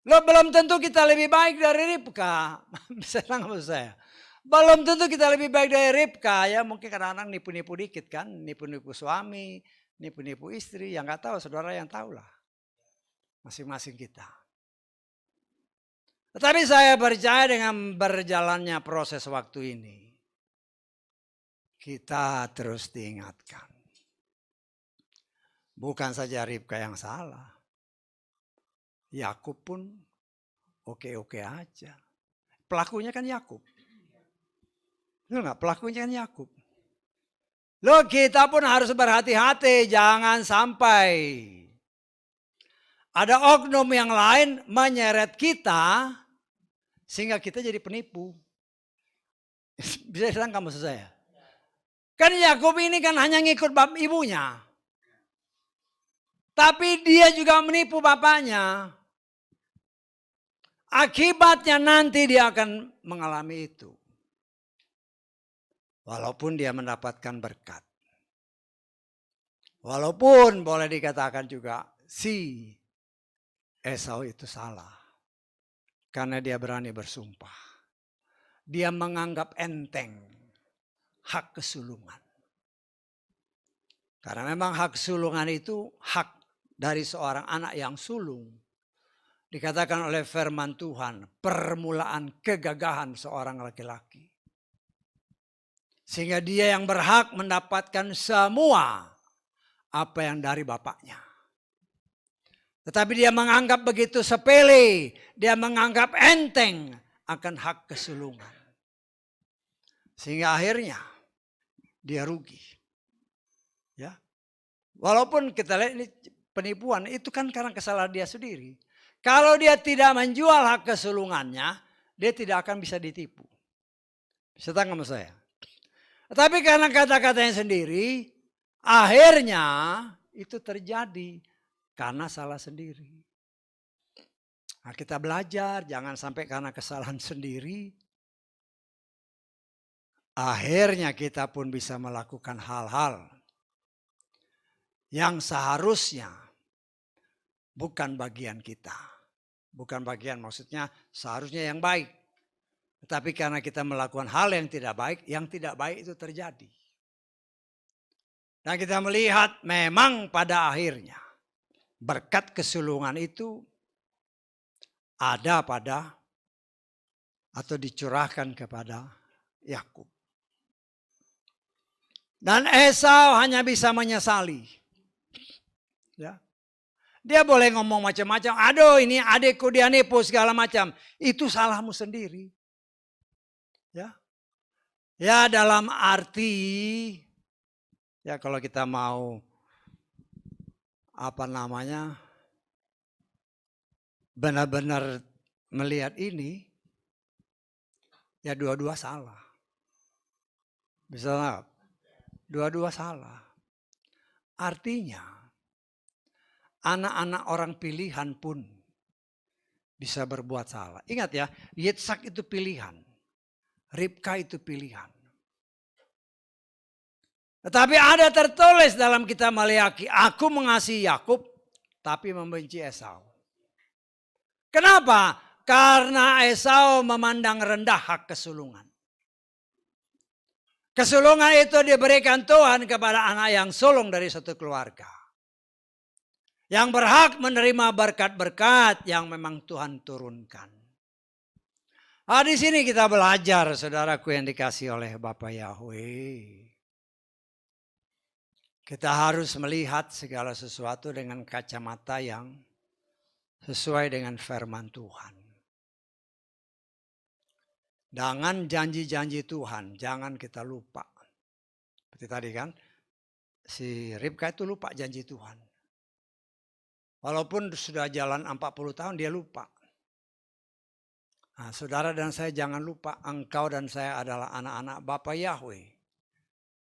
Lo belum tentu kita lebih baik dari Ribka. Bisa maksud saya. Belum tentu kita lebih baik dari Ribka. Ya mungkin kadang-kadang nipu-nipu dikit kan. Nipu-nipu suami, nipu-nipu istri. Yang gak tahu, saudara yang tahu lah. Masing-masing kita. Tetapi saya percaya dengan berjalannya proses waktu ini. Kita terus diingatkan. Bukan saja Ribka yang salah. Yakub pun oke-oke aja. Pelakunya kan Yakub. Betul nggak? Pelakunya kan Yakub. Loh, kita pun harus berhati-hati, jangan sampai ada oknum yang lain menyeret kita sehingga kita jadi penipu. Bisa ditangkap maksud saya? Kan Yakub ini kan hanya ngikut bab ibunya. Tapi dia juga menipu bapaknya. Akibatnya nanti dia akan mengalami itu. Walaupun dia mendapatkan berkat. Walaupun boleh dikatakan juga si Esau itu salah. Karena dia berani bersumpah. Dia menganggap enteng hak kesulungan. Karena memang hak kesulungan itu hak dari seorang anak yang sulung. Dikatakan oleh firman Tuhan, permulaan kegagahan seorang laki-laki. Sehingga dia yang berhak mendapatkan semua apa yang dari bapaknya. Tetapi dia menganggap begitu sepele, dia menganggap enteng akan hak kesulungan. Sehingga akhirnya dia rugi. Ya. Walaupun kita lihat ini penipuan, itu kan karena kesalahan dia sendiri. Kalau dia tidak menjual hak kesulungannya, dia tidak akan bisa ditipu. Bisa tangkap sama saya. Tapi karena kata-katanya sendiri, akhirnya itu terjadi karena salah sendiri. Nah, kita belajar jangan sampai karena kesalahan sendiri, akhirnya kita pun bisa melakukan hal-hal yang seharusnya bukan bagian kita. Bukan bagian, maksudnya seharusnya yang baik. Tetapi karena kita melakukan hal yang tidak baik itu terjadi. Dan kita melihat memang pada akhirnya berkat kesulungan itu ada pada atau dicurahkan kepada Yakub. Dan Esau hanya bisa menyesali. Ya. Dia boleh ngomong macam-macam. Aduh ini adikku dia nipu segala macam. Itu salahmu sendiri. Ya. Ya dalam arti. Ya kalau kita mau. Benar-benar melihat ini, ya dua-dua salah. Bisa nggak? Dua-dua salah. Artinya, anak-anak orang pilihan pun bisa berbuat salah. Ingat ya, Yitzhak itu pilihan. Ribka itu pilihan. Tetapi ada tertulis dalam kitab Maleakhi, aku mengasihi Yakub tapi membenci Esau. Kenapa? Karena Esau memandang rendah hak kesulungan. Kesulungan itu diberikan Tuhan kepada anak yang sulung dari satu keluarga. Yang berhak menerima berkat-berkat yang memang Tuhan turunkan. Nah, di sini kita belajar, saudaraku yang dikasih oleh Bapa Yahweh. Kita harus melihat segala sesuatu dengan kacamata yang sesuai dengan firman Tuhan. Dengan janji-janji Tuhan, jangan kita lupa. Seperti tadi kan, si Ribka itu lupa janji Tuhan. Walaupun sudah jalan 40 tahun, dia lupa. Nah, saudara dan saya jangan lupa, engkau dan saya adalah anak-anak Bapa Yahweh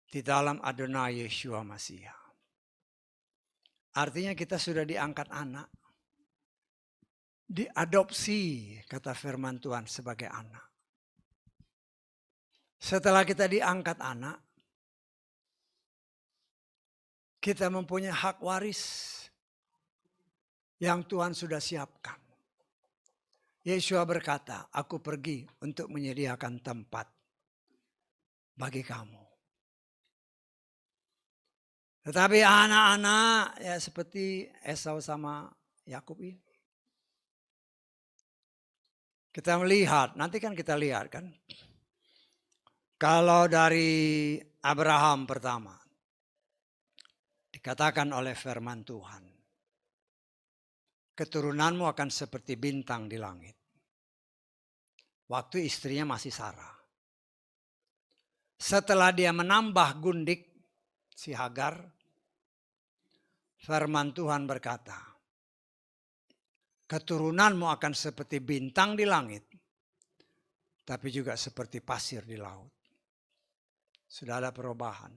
di dalam Adonai Yeshua Mashiach. Artinya kita sudah diangkat anak. Diadopsi, kata firman Tuhan, sebagai anak. Setelah kita diangkat anak, kita mempunyai hak waris yang Tuhan sudah siapkan. Yeshua berkata, aku pergi untuk menyediakan tempat bagi kamu. Tetapi anak-anak ya seperti Esau sama Yakub ini. Kita melihat, nanti kan kita lihat kan. Kalau dari Abraham pertama, dikatakan oleh firman Tuhan, keturunanmu akan seperti bintang di langit. Waktu istrinya masih Sarah. Setelah dia menambah gundik si Hagar, firman Tuhan berkata, keturunanmu akan seperti bintang di langit, tapi juga seperti pasir di laut. Sudah ada perubahan.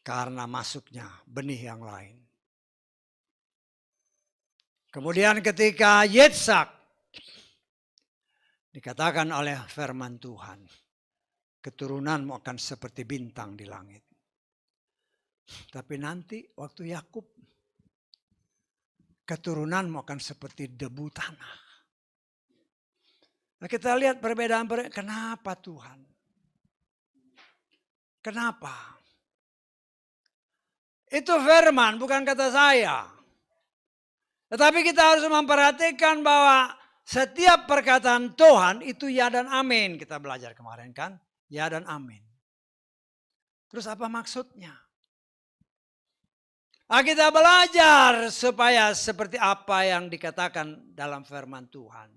Karena masuknya benih yang lain. Kemudian ketika Yitzhak, dikatakan oleh firman Tuhan, keturunanmu akan seperti bintang di langit. Tapi nanti waktu Yakub, keturunanmu akan seperti debu tanah. Nah, kita lihat perbedaan. Kenapa Tuhan? Kenapa? Itu firman, bukan kata saya. Tetapi kita harus memperhatikan bahwa setiap perkataan Tuhan itu ya dan amin. Kita belajar kemarin kan, ya dan amin. Terus apa maksudnya? Nah, kita belajar supaya seperti apa yang dikatakan dalam firman Tuhan.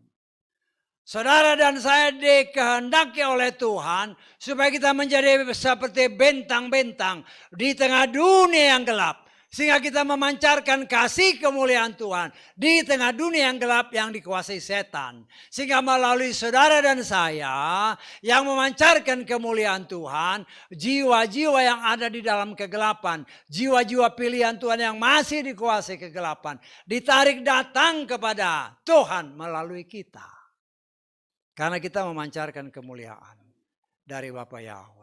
Saudara dan saya dikehendaki oleh Tuhan supaya kita menjadi seperti bentang-bentang di tengah dunia yang gelap. Sehingga kita memancarkan kasih kemuliaan Tuhan di tengah dunia yang gelap yang dikuasai setan. Sehingga melalui saudara dan saya yang memancarkan kemuliaan Tuhan, jiwa-jiwa yang ada di dalam kegelapan, jiwa-jiwa pilihan Tuhan yang masih dikuasai kegelapan, ditarik datang kepada Tuhan melalui kita. Karena kita memancarkan kemuliaan dari Bapa Yahweh.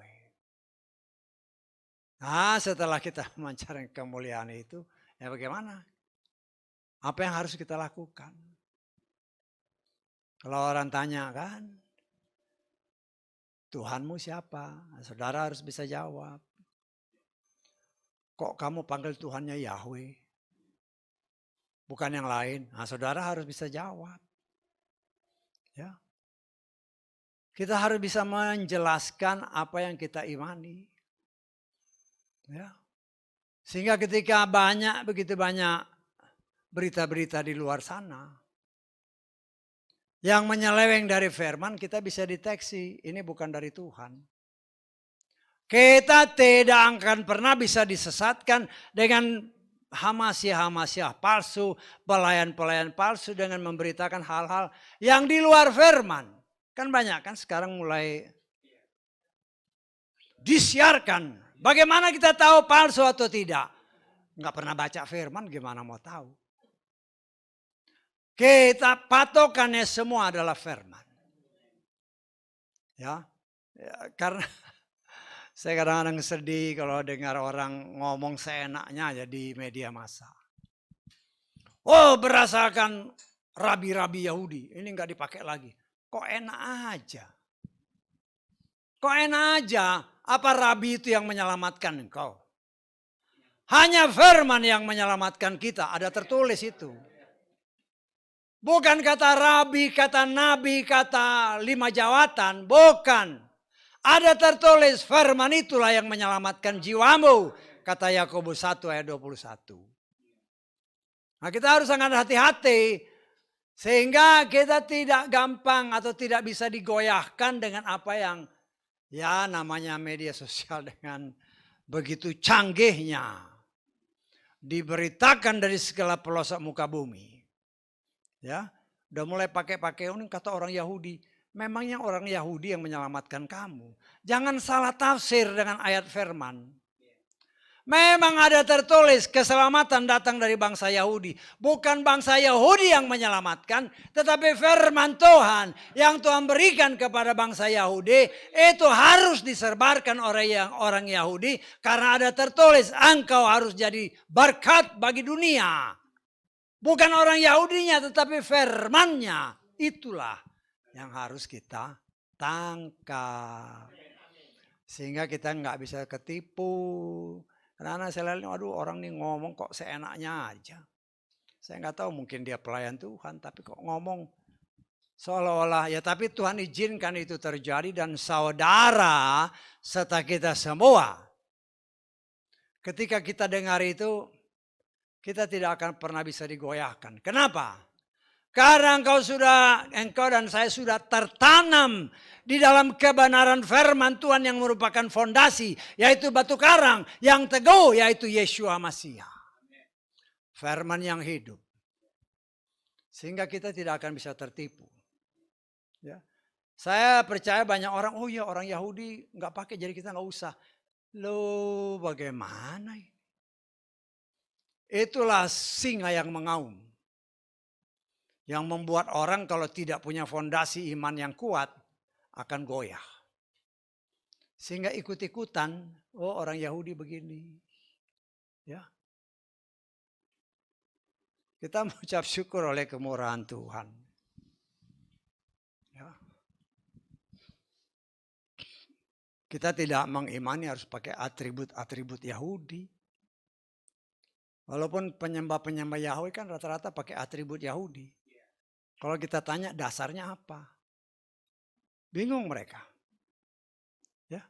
Nah, setelah kita memancarkan kemuliaan itu, ya bagaimana? Apa yang harus kita lakukan? Kalau orang tanya kan, Tuhanmu siapa? Nah, saudara harus bisa jawab. Kok kamu panggil Tuhannya Yahweh? Bukan yang lain. Nah, saudara harus bisa jawab. Ya. Kita harus bisa menjelaskan apa yang kita imani. Ya. Sehingga ketika begitu banyak berita-berita di luar sana yang menyeleweng dari firman, kita bisa deteksi ini bukan dari Tuhan. Kita tidak akan pernah bisa disesatkan dengan hamasiah palsu, pelayan-pelayan palsu dengan memberitakan hal-hal yang di luar firman. Kan banyak kan sekarang mulai disiarkan. Bagaimana kita tahu palsu atau tidak? Nggak pernah baca firman, gimana mau tahu? Kita patokannya semua adalah firman. Ya, karena saya kadang-kadang sedih kalau dengar orang ngomong seenaknya aja di media massa. Oh, berdasarkan rabi-rabi Yahudi, ini nggak dipakai lagi. Kok enak aja? Kok enak aja? Apa rabi itu yang menyelamatkan engkau? Hanya firman yang menyelamatkan kita, ada tertulis itu. Bukan kata rabi, kata nabi, kata 5 jawatan, bukan. Ada tertulis firman itulah yang menyelamatkan jiwamu, kata Yakobus 1 ayat 21. Nah, kita harus sangat hati-hati sehingga kita tidak gampang atau tidak bisa digoyahkan dengan apa yang ya namanya media sosial dengan begitu canggihnya diberitakan dari segala pelosok muka bumi. Ya, udah mulai pakai ini kata orang Yahudi. Memangnya orang Yahudi yang menyelamatkan kamu. Jangan salah tafsir dengan ayat firman. Memang ada tertulis keselamatan datang dari bangsa Yahudi. Bukan bangsa Yahudi yang menyelamatkan. Tetapi firman Tuhan yang Tuhan berikan kepada bangsa Yahudi. Itu harus disebarkan oleh orang Yahudi. Karena ada tertulis engkau harus jadi berkat bagi dunia. Bukan orang Yahudinya tetapi firmannya. Itulah yang harus kita tangkap. Sehingga kita nggak bisa ketipu. Karena saya lihat, aduh orang nih ngomong kok seenaknya aja. Saya nggak tahu mungkin dia pelayan Tuhan, tapi kok ngomong seolah-olah ya. Tapi Tuhan izinkan itu terjadi dan saudara serta kita semua. Ketika kita dengar itu, kita tidak akan pernah bisa digoyahkan. Kenapa? Karena engkau dan saya sudah tertanam di dalam kebenaran firman Tuhan yang merupakan fondasi, yaitu batu karang yang teguh, yaitu Yeshua Masiah. Firman yang hidup. Sehingga kita tidak akan bisa tertipu. Ya. Saya percaya banyak orang, oh ya orang Yahudi nggak pakai jadi kita nggak usah. Loh bagaimana ini? Itulah singa yang mengaum. Yang membuat orang kalau tidak punya fondasi iman yang kuat akan goyah. Sehingga ikut-ikutan, oh orang Yahudi begini. Ya. Kita mengucap syukur oleh kemurahan Tuhan. Ya. Kita tidak mengimani harus pakai atribut-atribut Yahudi. Walaupun penyembah-penyembah Yahweh kan rata-rata pakai atribut Yahudi. Kalau kita tanya dasarnya apa? Bingung mereka. Ya.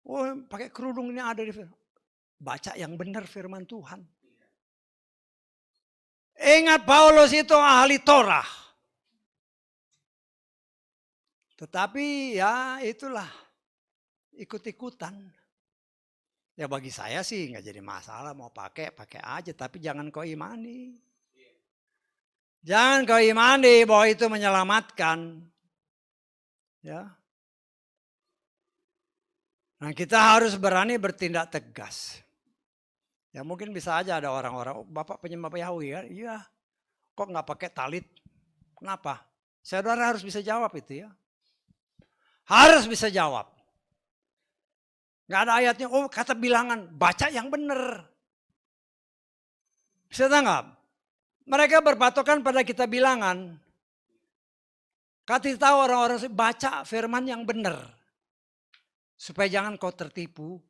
Oh, pakai kerudung ini ada di firman. Baca yang benar firman Tuhan. Ingat Paulus itu ahli Torah. Tetapi ya itulah ikut-ikutan. Ya bagi saya sih nggak jadi masalah mau pakai aja. Tapi jangan kau imani. Jangan kau imani bahwa itu menyelamatkan. Ya. Nah kita harus berani bertindak tegas. Ya mungkin bisa aja ada orang-orang, oh, Bapak penyembah Yahweh ya? Iya. Kok nggak pakai talit? Kenapa? Saudara harus bisa jawab itu ya. Harus bisa jawab. Nggak ada ayatnya, oh kata bilangan, baca yang benar. Bisa tanggap? Mereka berpatokan pada kita bilangan. Kasih tahu orang-orang baca firman yang benar. Supaya jangan kau tertipu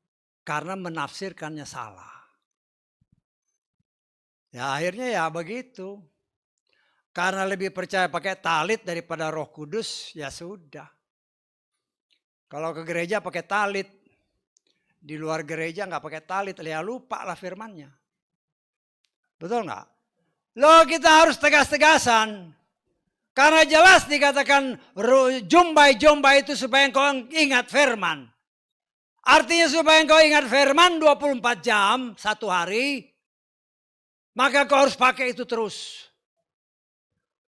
karena menafsirkannya salah. Ya akhirnya ya begitu. Karena lebih percaya pakai talit daripada Roh Kudus, ya sudah. Kalau ke gereja pakai talit. Di luar gereja nggak pakai talit, ya lupa lah firmannya. Betul nggak? Loh kita harus tegas-tegasan. Karena jelas dikatakan jumbai-jumbai itu supaya engkau ingat firman. Artinya supaya engkau ingat firman 24 jam satu hari. Maka kau harus pakai itu terus.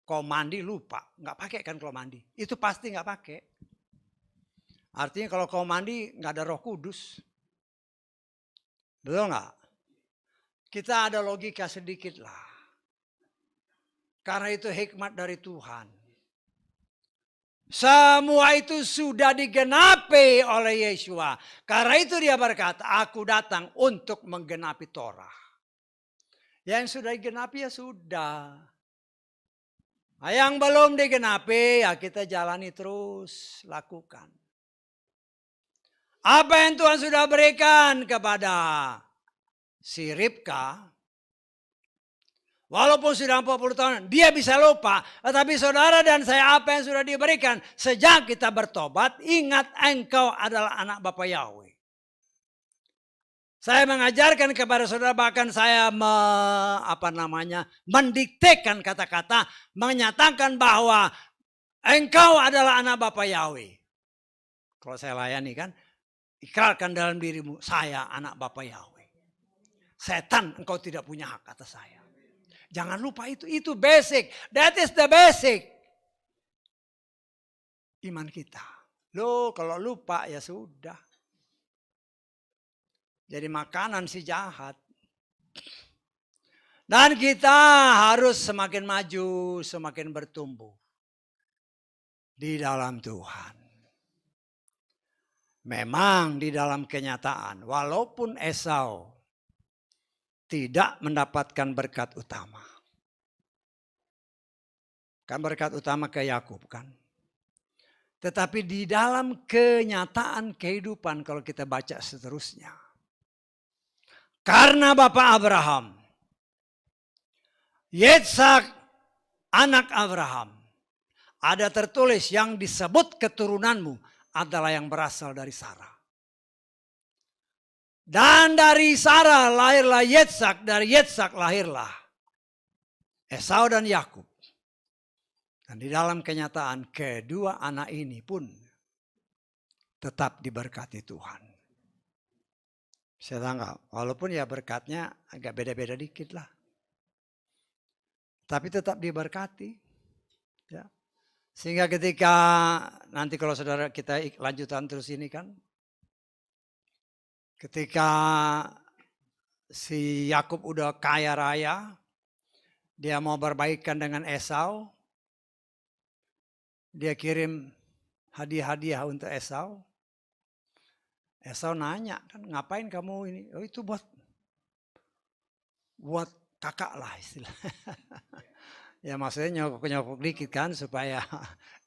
Kau mandi lupa, nggak pakai kan kalau mandi. Itu pasti nggak pakai. Artinya kalau kau mandi nggak ada Roh Kudus. Betul nggak? Kita ada logika sedikit lah. Karena itu hikmat dari Tuhan. Semua itu sudah digenapi oleh Yeshua. Karena itu dia berkata, aku datang untuk menggenapi Torah. Yang sudah digenapi ya sudah. Nah, yang belum digenapi ya kita jalani terus, lakukan. Apa yang Tuhan sudah berikan kepada si Ribka, walaupun sudah 40 tahun, dia bisa lupa. Tetapi saudara dan saya apa yang sudah diberikan, sejak kita bertobat, ingat engkau adalah anak Bapa Yahweh. Saya mengajarkan kepada saudara, bahkan saya mendiktekan kata-kata, menyatakan bahwa engkau adalah anak Bapa Yahweh. Kalau saya layani kan, ikrarkan dalam dirimu, saya anak Bapa Yahweh. Setan, engkau tidak punya hak atas saya. Jangan lupa itu basic. That is the basic. Iman kita. Loh, kalau lupa ya sudah. Jadi makanan si jahat. Dan kita harus semakin maju, semakin bertumbuh di dalam Tuhan. Memang di dalam kenyataan, walaupun Esau tidak mendapatkan berkat utama. Kan berkat utama ke Yakub kan. Tetapi di dalam kenyataan kehidupan kalau kita baca seterusnya. Karena Bapak Abraham, Yetsak anak Abraham, ada tertulis yang disebut keturunanmu adalah yang berasal dari Sarah. Dan dari Sarah lahirlah Yetsak, dari Yetsak lahirlah Esau dan Yakub. Dan di dalam kenyataan kedua anak ini pun tetap diberkati Tuhan. Saya tanggap, walaupun ya berkatnya agak beda-beda dikit lah. Tapi tetap diberkati. Ya. Sehingga ketika nanti kalau saudara kita lanjutan terus ini kan. Ketika si Yakub udah kaya raya. Dia mau berbaikan dengan Esau. Dia kirim hadiah-hadiah untuk Esau. Esau nanya kan, ngapain kamu ini? Oh itu buat kakak lah istilahnya. Ya maksudnya nyokok-nyokok dikit kan supaya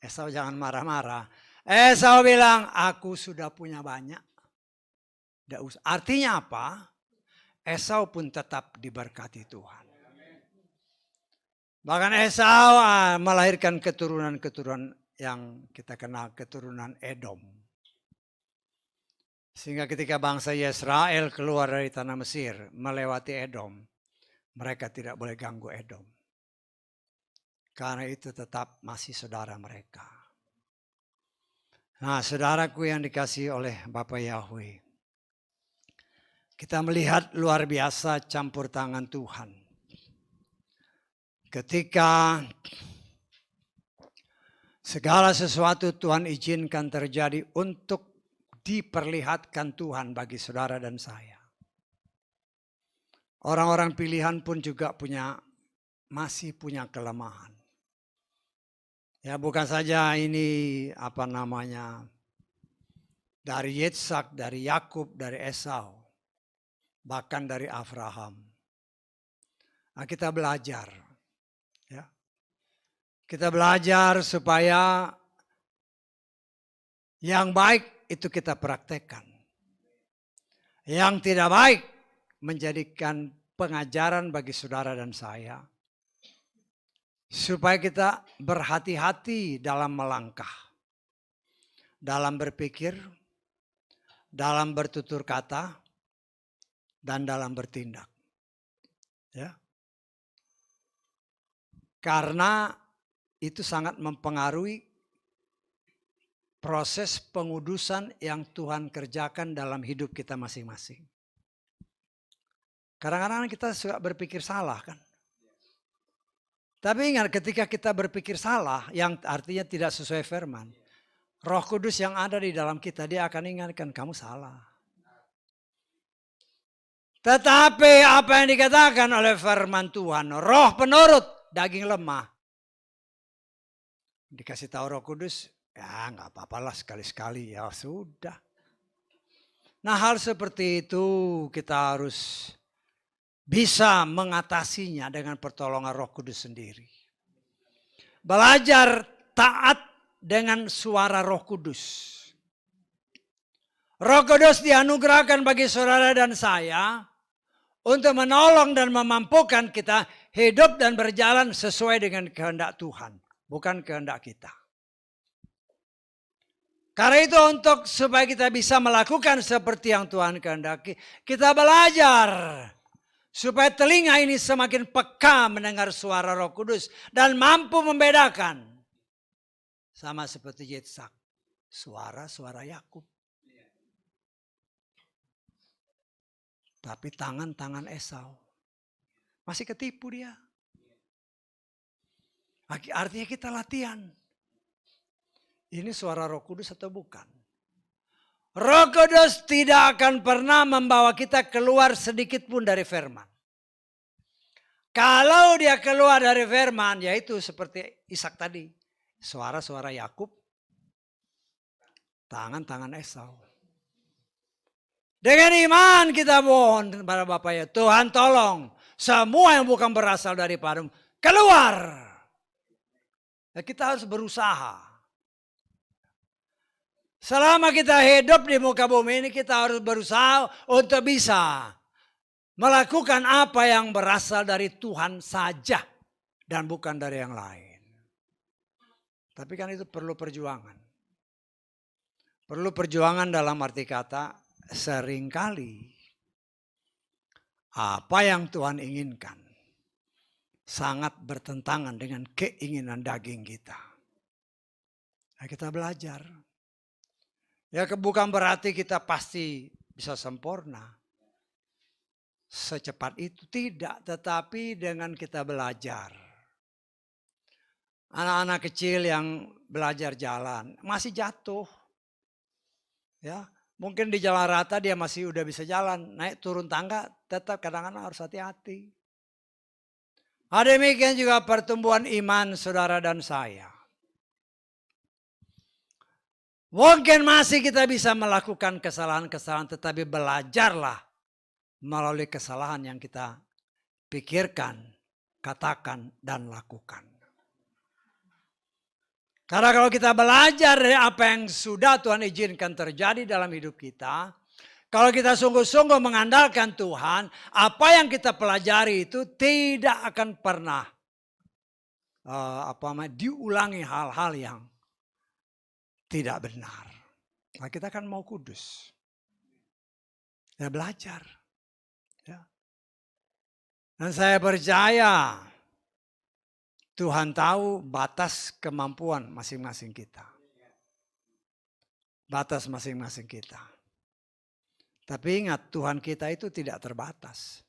Esau jangan marah-marah. Esau bilang, aku sudah punya banyak. Artinya apa? Esau pun tetap diberkati Tuhan. Bahkan Esau melahirkan keturunan-keturunan yang kita kenal keturunan Edom. Sehingga ketika bangsa Israel keluar dari tanah Mesir melewati Edom, mereka tidak boleh ganggu Edom. Karena itu tetap masih saudara mereka. Nah, saudaraku yang dikasihi oleh Bapa Yahweh. Kita melihat luar biasa campur tangan Tuhan. Ketika segala sesuatu Tuhan izinkan terjadi untuk diperlihatkan Tuhan bagi saudara dan saya. Orang-orang pilihan pun juga masih punya kelemahan. Ya bukan saja ini dari Yetsak, dari Yakub, dari Esau, bahkan dari Abraham. Nah, kita belajar, ya. Kita belajar supaya yang baik itu kita praktekkan. Yang tidak baik menjadikan pengajaran bagi saudara dan saya. Supaya kita berhati-hati dalam melangkah. Dalam berpikir, dalam bertutur kata, dan dalam bertindak. Ya. Karena itu sangat mempengaruhi proses pengudusan yang Tuhan kerjakan dalam hidup kita masing-masing. Kadang-kadang kita suka berpikir salah kan. Tapi ingat ketika kita berpikir salah yang artinya tidak sesuai firman. Roh Kudus yang ada di dalam kita dia akan ingatkan kamu salah. Tetapi apa yang dikatakan oleh firman Tuhan. Roh penurut daging lemah. Dikasih tahu Roh Kudus. Ya nggak apa-apalah sekali-sekali ya sudah. Nah hal seperti itu kita harus bisa mengatasinya dengan pertolongan Roh Kudus sendiri. Belajar taat dengan suara Roh Kudus. Roh Kudus dianugerahkan bagi saudara dan saya untuk menolong dan memampukan kita hidup dan berjalan sesuai dengan kehendak Tuhan, bukan kehendak kita. Karena itu supaya kita bisa melakukan seperti yang Tuhan kehendaki, kita belajar supaya telinga ini semakin peka mendengar suara Roh Kudus dan mampu membedakan. Sama seperti Yitzhak, suara-suara Yakub. Tapi tangan-tangan Esau masih ketipu dia. Artinya kita latihan. Ini suara Roh Kudus atau bukan? Roh Kudus tidak akan pernah membawa kita keluar sedikit pun dari firman. Kalau dia keluar dari firman, yaitu seperti Ishak tadi. Suara-suara Yakub, tangan-tangan Esau. Dengan iman kita mohon kepada Bapa ya, Tuhan tolong semua yang bukan berasal daripadamu keluar. Ya, kita harus berusaha. Selama kita hidup di muka bumi ini kita harus berusaha untuk bisa melakukan apa yang berasal dari Tuhan saja dan bukan dari yang lain. Tapi kan itu perlu perjuangan. Perlu perjuangan dalam arti kata seringkali apa yang Tuhan inginkan sangat bertentangan dengan keinginan daging kita. Nah, kita belajar. Ya bukan berarti kita pasti bisa sempurna. Secepat itu tidak, tetapi dengan kita belajar. Anak-anak kecil yang belajar jalan masih jatuh. Ya, mungkin di jalan rata dia masih udah bisa jalan, naik turun tangga tetap kadang-kadang harus hati-hati. Demikian juga pertumbuhan iman saudara dan saya. Mungkin masih kita bisa melakukan kesalahan-kesalahan, tetapi belajarlah melalui kesalahan yang kita pikirkan, katakan, dan lakukan. Karena kalau kita belajar dari apa yang sudah Tuhan izinkan terjadi dalam hidup kita, kalau kita sungguh-sungguh mengandalkan Tuhan, apa yang kita pelajari itu tidak akan pernah diulangi hal-hal yang tidak benar. Nah, kita kan mau kudus. Ya belajar. Ya. Dan saya percaya Tuhan tahu batas kemampuan masing-masing kita. Batas masing-masing kita. Tapi ingat Tuhan kita itu tidak terbatas.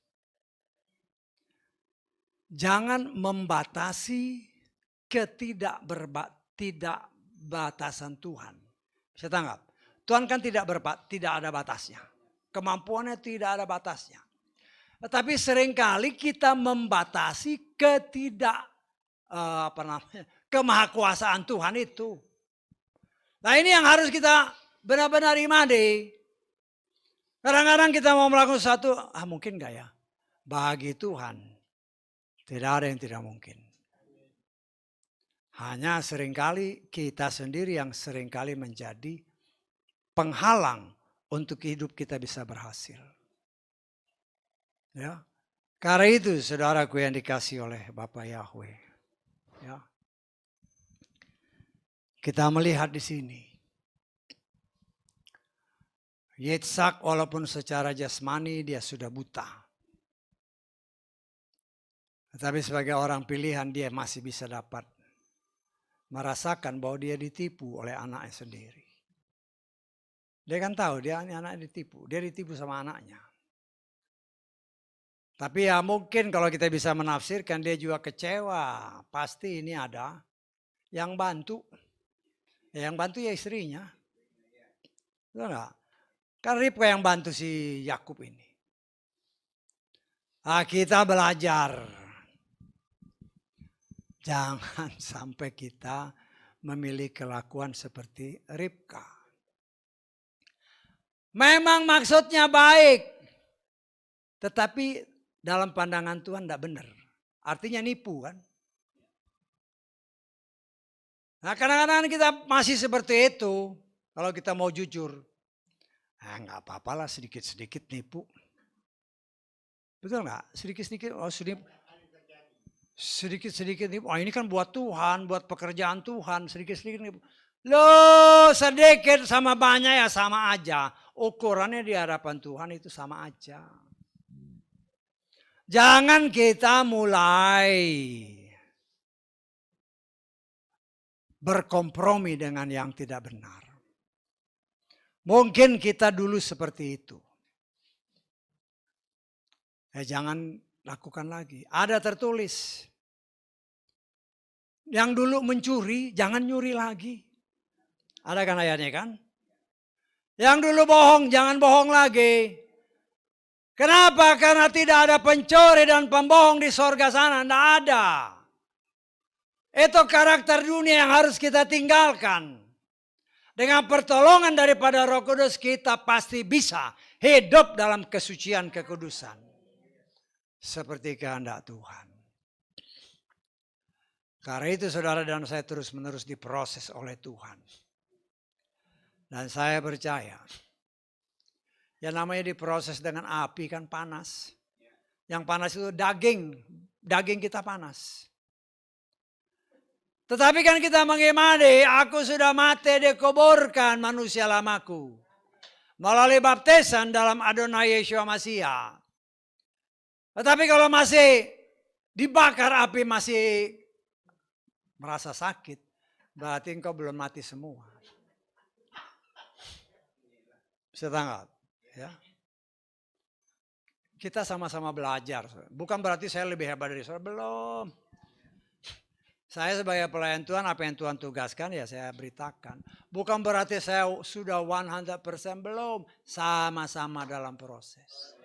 Jangan membatasi ketidakbatasan Tuhan. Bisa tanggap? Tuhan kan tidak ada batasnya. Kemampuannya tidak ada batasnya. Tetapi seringkali kita membatasi kemahakuasaan Tuhan itu. Nah ini yang harus kita benar-benar imani. Kadang-kadang kita mau melakukan sesuatu, mungkin gak ya? Bagi Tuhan tidak ada yang tidak mungkin. Hanya seringkali kita sendiri yang seringkali menjadi penghalang untuk hidup kita bisa berhasil. Ya, karena itu saudaraku yang dikasih oleh Bapak Yahweh. Ya, kita melihat di sini. Yitzhak walaupun secara jasmani dia sudah buta. Tetapi sebagai orang pilihan dia masih bisa dapat merasakan bahwa dia ditipu oleh anaknya sendiri. Dia kan tahu dia anaknya ditipu. Dia ditipu sama anaknya. Tapi ya mungkin kalau kita bisa menafsirkan dia juga kecewa. Pasti ini ada yang bantu. Yang bantu ya istrinya. Betul nggak? Kan Ribka yang bantu si Yakub ini. Nah, kita belajar. Jangan sampai kita memilih kelakuan seperti Ribka. Memang maksudnya baik. Tetapi dalam pandangan Tuhan tidak benar. Artinya nipu kan. Nah kadang-kadang kita masih seperti itu. Kalau kita mau jujur. Nah nggak apa-apa lah sedikit-sedikit nipu. Betul nggak? Sedikit-sedikit. Oh sedikit-sedikit nipu. Oh ini kan buat Tuhan. Buat pekerjaan Tuhan. Sedikit-sedikit nipu. Loh sedikit sama banyak ya sama aja. Ukurannya di hadapan Tuhan itu sama aja. Jangan kita mulai berkompromi dengan yang tidak benar. Mungkin kita dulu seperti itu. Jangan lakukan lagi. Ada tertulis. Yang dulu mencuri, jangan nyuri lagi. Ada kan ayatnya kan? Yang dulu bohong, jangan bohong lagi. Kenapa? Karena tidak ada pencuri dan pembohong di sorga sana. Tidak ada. Itu karakter dunia yang harus kita tinggalkan. Dengan pertolongan daripada Roh Kudus kita pasti bisa hidup dalam kesucian kekudusan. Seperti kehendak Tuhan. Karena itu saudara dan saya terus-menerus diproses oleh Tuhan. Dan saya percaya. Ya namanya diproses dengan api kan panas. Yang panas itu daging. Daging kita panas. Tetapi kan kita mengimani, aku sudah mati dikuburkan manusia lamaku. Melalui baptisan dalam Adonai Yeshua Mashiach. Tetapi kalau masih dibakar api masih merasa sakit, berarti engkau belum mati semua. Bisa tangkap? Ya. Kita sama-sama belajar. Bukan berarti saya lebih hebat dari saudara, belum. Saya sebagai pelayan Tuhan, apa yang Tuhan tugaskan ya saya beritakan. Bukan berarti saya sudah 100% belum. Sama-sama dalam proses.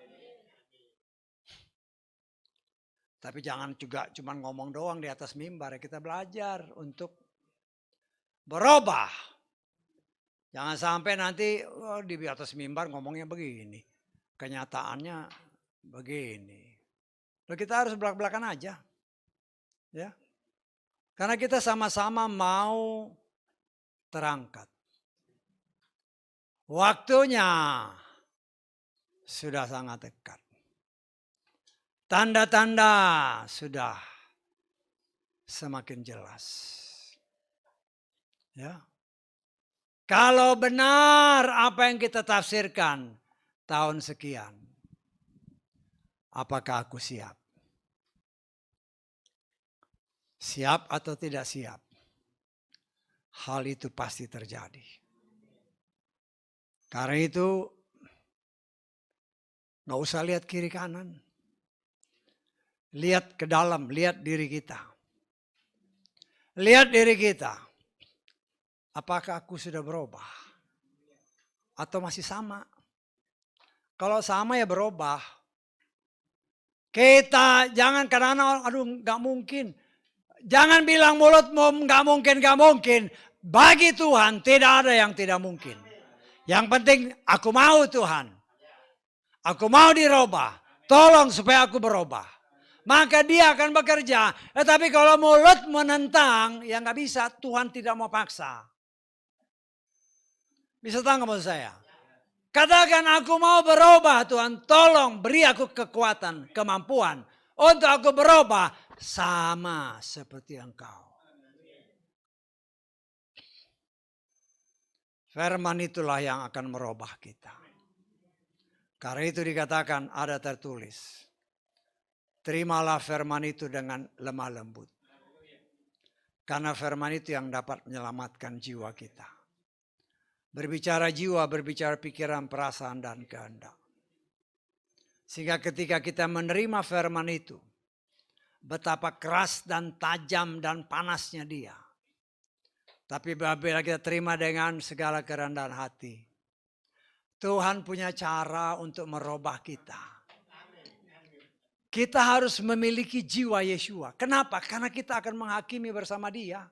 Tapi jangan juga cuma ngomong doang di atas mimbar. Kita belajar untuk berubah. Jangan sampai nanti di atas mimbar ngomongnya begini. Kenyataannya begini. Lalu kita harus belak-belakan aja. Ya. Karena kita sama-sama mau terangkat. Waktunya sudah sangat dekat. Tanda-tanda sudah semakin jelas. Ya. Kalau benar apa yang kita tafsirkan tahun sekian, apakah aku siap? Siap atau tidak siap? Hal itu pasti terjadi. Karena itu nggak usah lihat kiri kanan. Lihat ke dalam, lihat diri kita. Lihat diri kita. Apakah aku sudah berubah? Atau masih sama? Kalau sama ya berubah. Kita jangan kadang-kadang, aduh nggak mungkin. Jangan bilang mulutmu nggak mungkin. Bagi Tuhan tidak ada yang tidak mungkin. Yang penting aku mau Tuhan. Aku mau dirubah. Tolong supaya aku berubah. Maka dia akan bekerja. Tetapi kalau mulut menentang, ya nggak bisa. Tuhan tidak mau paksa. Bisa tangkap maksud saya? Katakan aku mau berubah Tuhan. Tolong beri aku kekuatan, kemampuan. Untuk aku berubah sama seperti Engkau. Firman itulah yang akan merubah kita. Karena itu dikatakan ada tertulis. Terimalah firman itu dengan lemah lembut. Karena firman itu yang dapat menyelamatkan jiwa kita. Berbicara jiwa, berbicara pikiran, perasaan, dan kehendak. Sehingga ketika kita menerima firman itu, betapa keras dan tajam dan panasnya dia. Tapi bila kita terima dengan segala kerendahan hati, Tuhan punya cara untuk merubah kita. Kita harus memiliki jiwa Yeshua. Kenapa? Karena kita akan menghakimi bersama dia.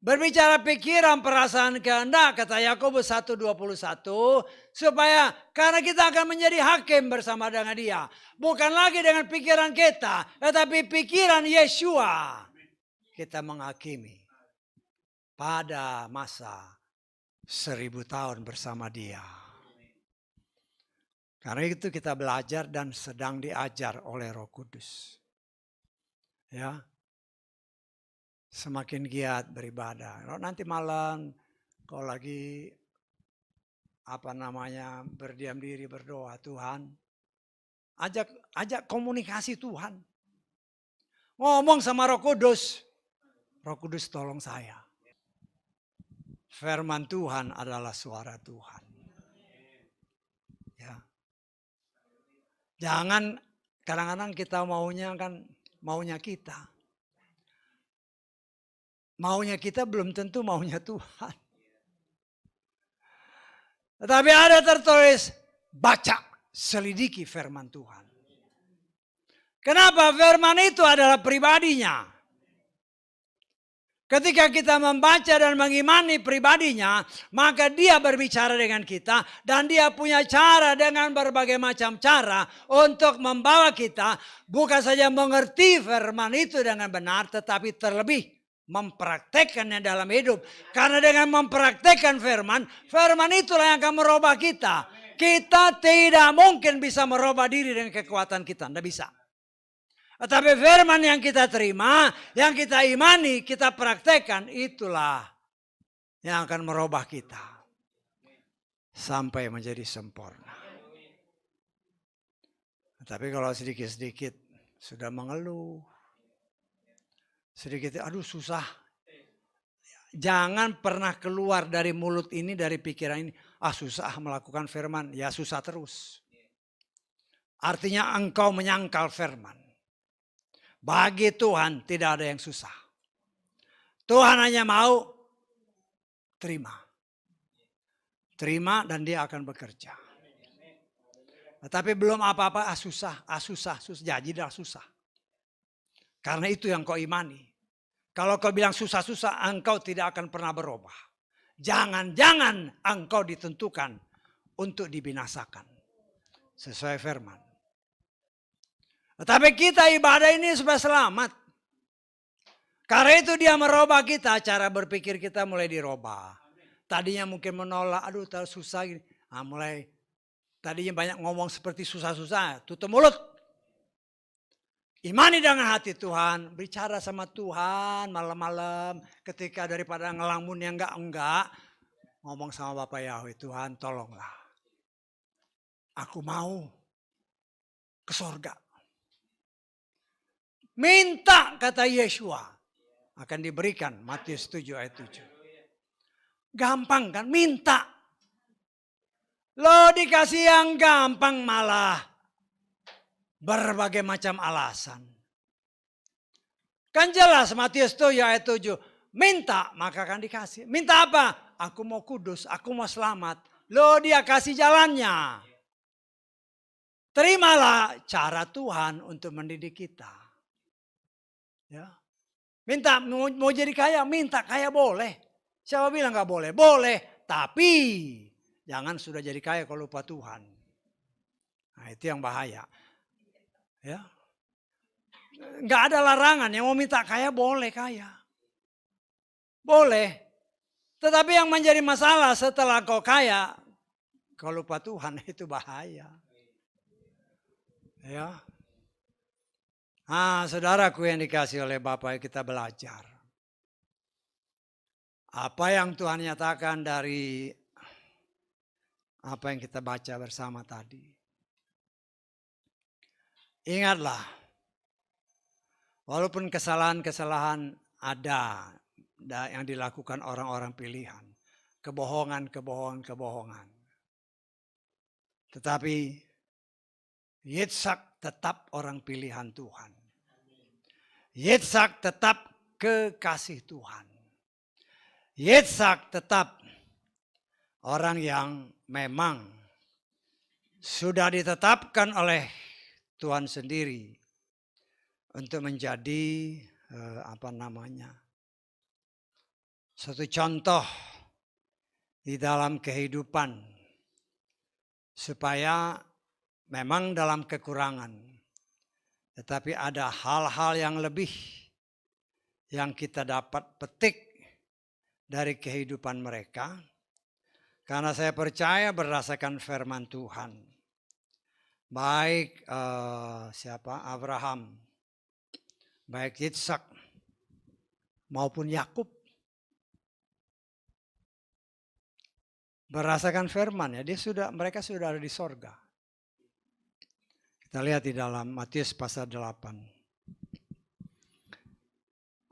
Berbicara pikiran, perasaan, kehendak, kata Yakobus 1:21, supaya karena kita akan menjadi hakim bersama dengan dia. Bukan lagi dengan pikiran kita, tetapi pikiran Yeshua. Kita menghakimi pada masa 1000 tahun bersama dia. Karena itu kita belajar dan sedang diajar oleh Roh Kudus. Ya. Semakin giat beribadah. Nanti malam kau lagi berdiam diri berdoa, Tuhan, ajak komunikasi Tuhan. Ngomong sama Roh Kudus. Roh Kudus tolong saya. Firman Tuhan adalah suara Tuhan. Ya. Jangan kadang-kadang kita maunya kita. Maunya kita belum tentu maunya Tuhan. Tetapi ada tertulis, baca, selidiki firman Tuhan. Kenapa? Firman itu adalah pribadinya. Ketika kita membaca dan mengimani pribadinya, maka dia berbicara dengan kita. Dan dia punya cara dengan berbagai macam cara untuk membawa kita bukan saja mengerti firman itu dengan benar, tetapi terlebih mempraktekkannya dalam hidup. Karena dengan mempraktekkan firman itulah yang akan merubah kita. Kita tidak mungkin bisa merubah diri dengan kekuatan kita, tidak bisa. Tetapi firman yang kita terima, yang kita imani, kita praktekkan, itulah yang akan merubah kita sampai menjadi sempurna. Tapi kalau sedikit-sedikit sudah mengeluh, sedikit, aduh susah. Jangan pernah keluar dari mulut ini, dari pikiran ini, susah melakukan firman, ya susah terus. Artinya engkau menyangkal firman. Bagi Tuhan tidak ada yang susah. Tuhan hanya mau terima. Terima dan dia akan bekerja. Tapi belum apa-apa, susah, jadilah susah. Karena itu yang kau imani. Kalau kau bilang susah-susah, engkau tidak akan pernah berubah. Jangan-jangan engkau ditentukan untuk dibinasakan. Sesuai firman. Tetapi kita ibadah ini supaya selamat. Karena itu dia merubah kita, cara berpikir kita mulai dirubah. Tadinya mungkin menolak, aduh terlalu susah. Mulai tadinya banyak ngomong seperti susah-susah, tutup mulut. Imani dengan hati Tuhan, bicara sama Tuhan malam-malam ketika daripada ngelamun yang enggak, ngomong sama Bapak Yahweh, Tuhan tolonglah. Aku mau ke sorga. Minta, kata Yeshua, akan diberikan, Matius 7 ayat 7. Gampang kan, minta. Lo dikasih yang gampang malah berbagai macam alasan. Kan jelas Matius 7 ayat 7. Minta maka akan dikasih. Minta apa? Aku mau kudus, aku mau selamat. Lo dia kasih jalannya. Terimalah cara Tuhan untuk mendidik kita. Ya. Minta mau jadi kaya, minta kaya boleh. Siapa bilang gak boleh? Boleh. Tapi jangan sudah jadi kaya kalau lupa Tuhan. Nah itu yang bahaya. Ya, nggak ada larangan yang mau minta kaya boleh kaya, boleh. Tetapi yang menjadi masalah setelah kau kaya, kau lupa Tuhan itu bahaya. Ya, saudaraku yang dikasih oleh Bapa, kita belajar apa yang Tuhan nyatakan dari apa yang kita baca bersama tadi. Ingatlah, walaupun kesalahan-kesalahan ada yang dilakukan orang-orang pilihan, kebohongan. Tetapi Yitzhak tetap orang pilihan Tuhan. Yitzhak tetap kekasih Tuhan. Yitzhak tetap orang yang memang sudah ditetapkan oleh Tuhan sendiri untuk menjadi satu contoh di dalam kehidupan, supaya memang dalam kekurangan, tetapi ada hal-hal yang lebih yang kita dapat petik dari kehidupan mereka. Karena saya percaya berdasarkan firman Tuhan, baik Abraham, baik Yitzhak maupun Yakub, berdasarkan firman ya, mereka sudah ada di sorga. Kita lihat di dalam Matius pasal 8.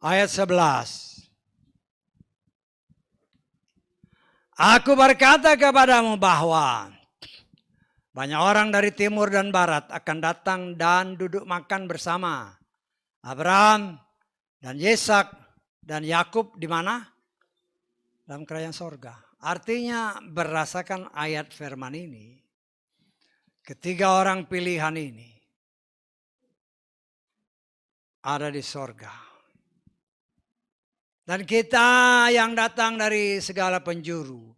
Ayat 11. Aku berkata kepadamu bahwa banyak orang dari timur dan barat akan datang dan duduk makan bersama Abraham dan Yitzhak dan Yakub di mana? Dalam kerajaan sorga. Artinya berdasarkan ayat firman ini, ketiga orang pilihan ini ada di sorga. Dan kita yang datang dari segala penjuru,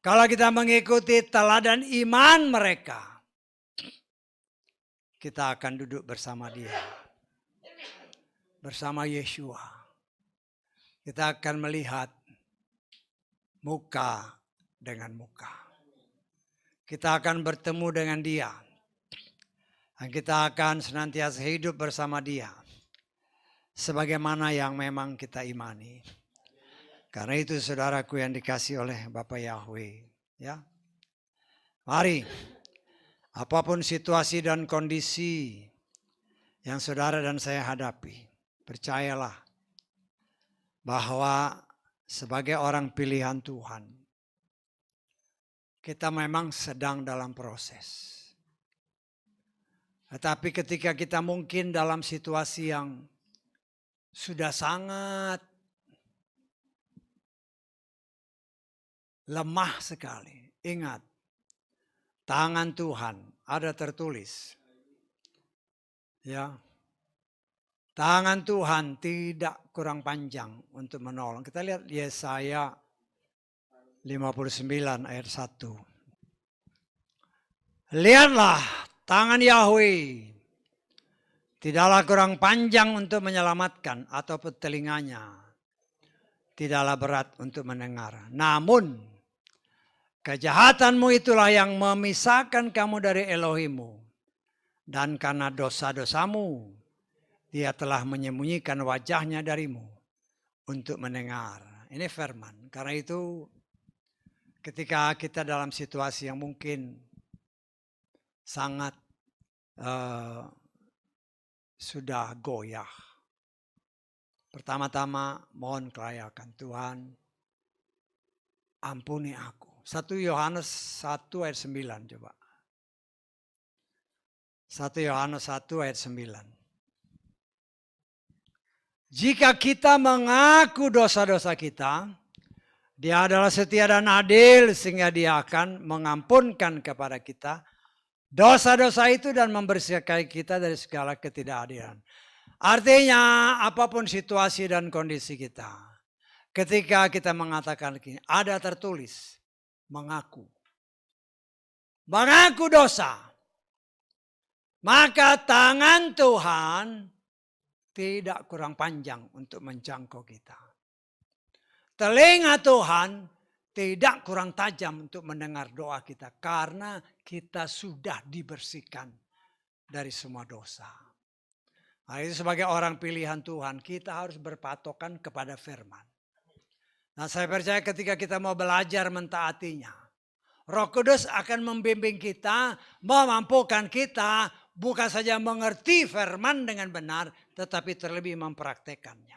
kalau kita mengikuti teladan iman mereka, kita akan duduk bersama dia, bersama Yeshua. Kita akan melihat muka dengan muka. Kita akan bertemu dengan dia. Dan kita akan senantiasa hidup bersama dia, sebagaimana yang memang kita imani. Karena itu saudaraku yang dikasih oleh Bapa Yahweh, ya. Mari, apapun situasi dan kondisi yang saudara dan saya hadapi, percayalah bahwa sebagai orang pilihan Tuhan, kita memang sedang dalam proses. Tetapi ketika kita mungkin dalam situasi yang sudah sangat lemah sekali. Ingat, tangan Tuhan ada tertulis. Ya. Tangan Tuhan tidak kurang panjang untuk menolong. Kita lihat Yesaya 59 ayat 1. Lihatlah tangan Yahweh tidaklah kurang panjang untuk menyelamatkan, ataupun telinganya tidaklah berat untuk mendengar. Namun kejahatanmu itulah yang memisahkan kamu dari Elohimmu. Dan karena dosa-dosamu, dia telah menyembunyikan wajahnya darimu untuk mendengar. Ini firman. Karena itu ketika kita dalam situasi yang mungkin sangat sudah goyah, pertama-tama mohon kelayakan Tuhan, ampuni aku. 1 Yohanes 1 ayat 9 coba. 1 Yohanes 1 ayat 9. Jika kita mengaku dosa-dosa kita, dia adalah setia dan adil sehingga dia akan mengampunkan kepada kita dosa-dosa itu dan membersihkan kita dari segala ketidakadilan. Artinya apapun situasi dan kondisi kita, ketika kita mengatakan begini, ada tertulis mengaku dosa, maka tangan Tuhan tidak kurang panjang untuk menjangkau kita. Telinga Tuhan tidak kurang tajam untuk mendengar doa kita, karena kita sudah dibersihkan dari semua dosa. Nah, itu sebagai orang pilihan Tuhan, kita harus berpatokan kepada firman. Nah, saya percaya ketika kita mau belajar mentaatinya, Roh Kudus akan membimbing kita, memampukan kita bukan saja mengerti firman dengan benar, tetapi terlebih mempraktekannya.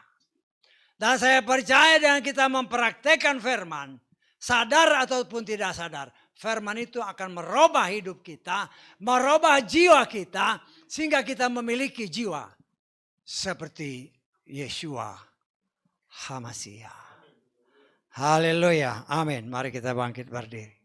Dan saya percaya dengan kita mempraktekkan firman, Sadar ataupun tidak sadar, firman itu akan merubah hidup kita, merubah jiwa kita, sehingga kita memiliki jiwa seperti Yeshua HaMashiach. Haleluya, amin. Mari kita bangkit berdiri.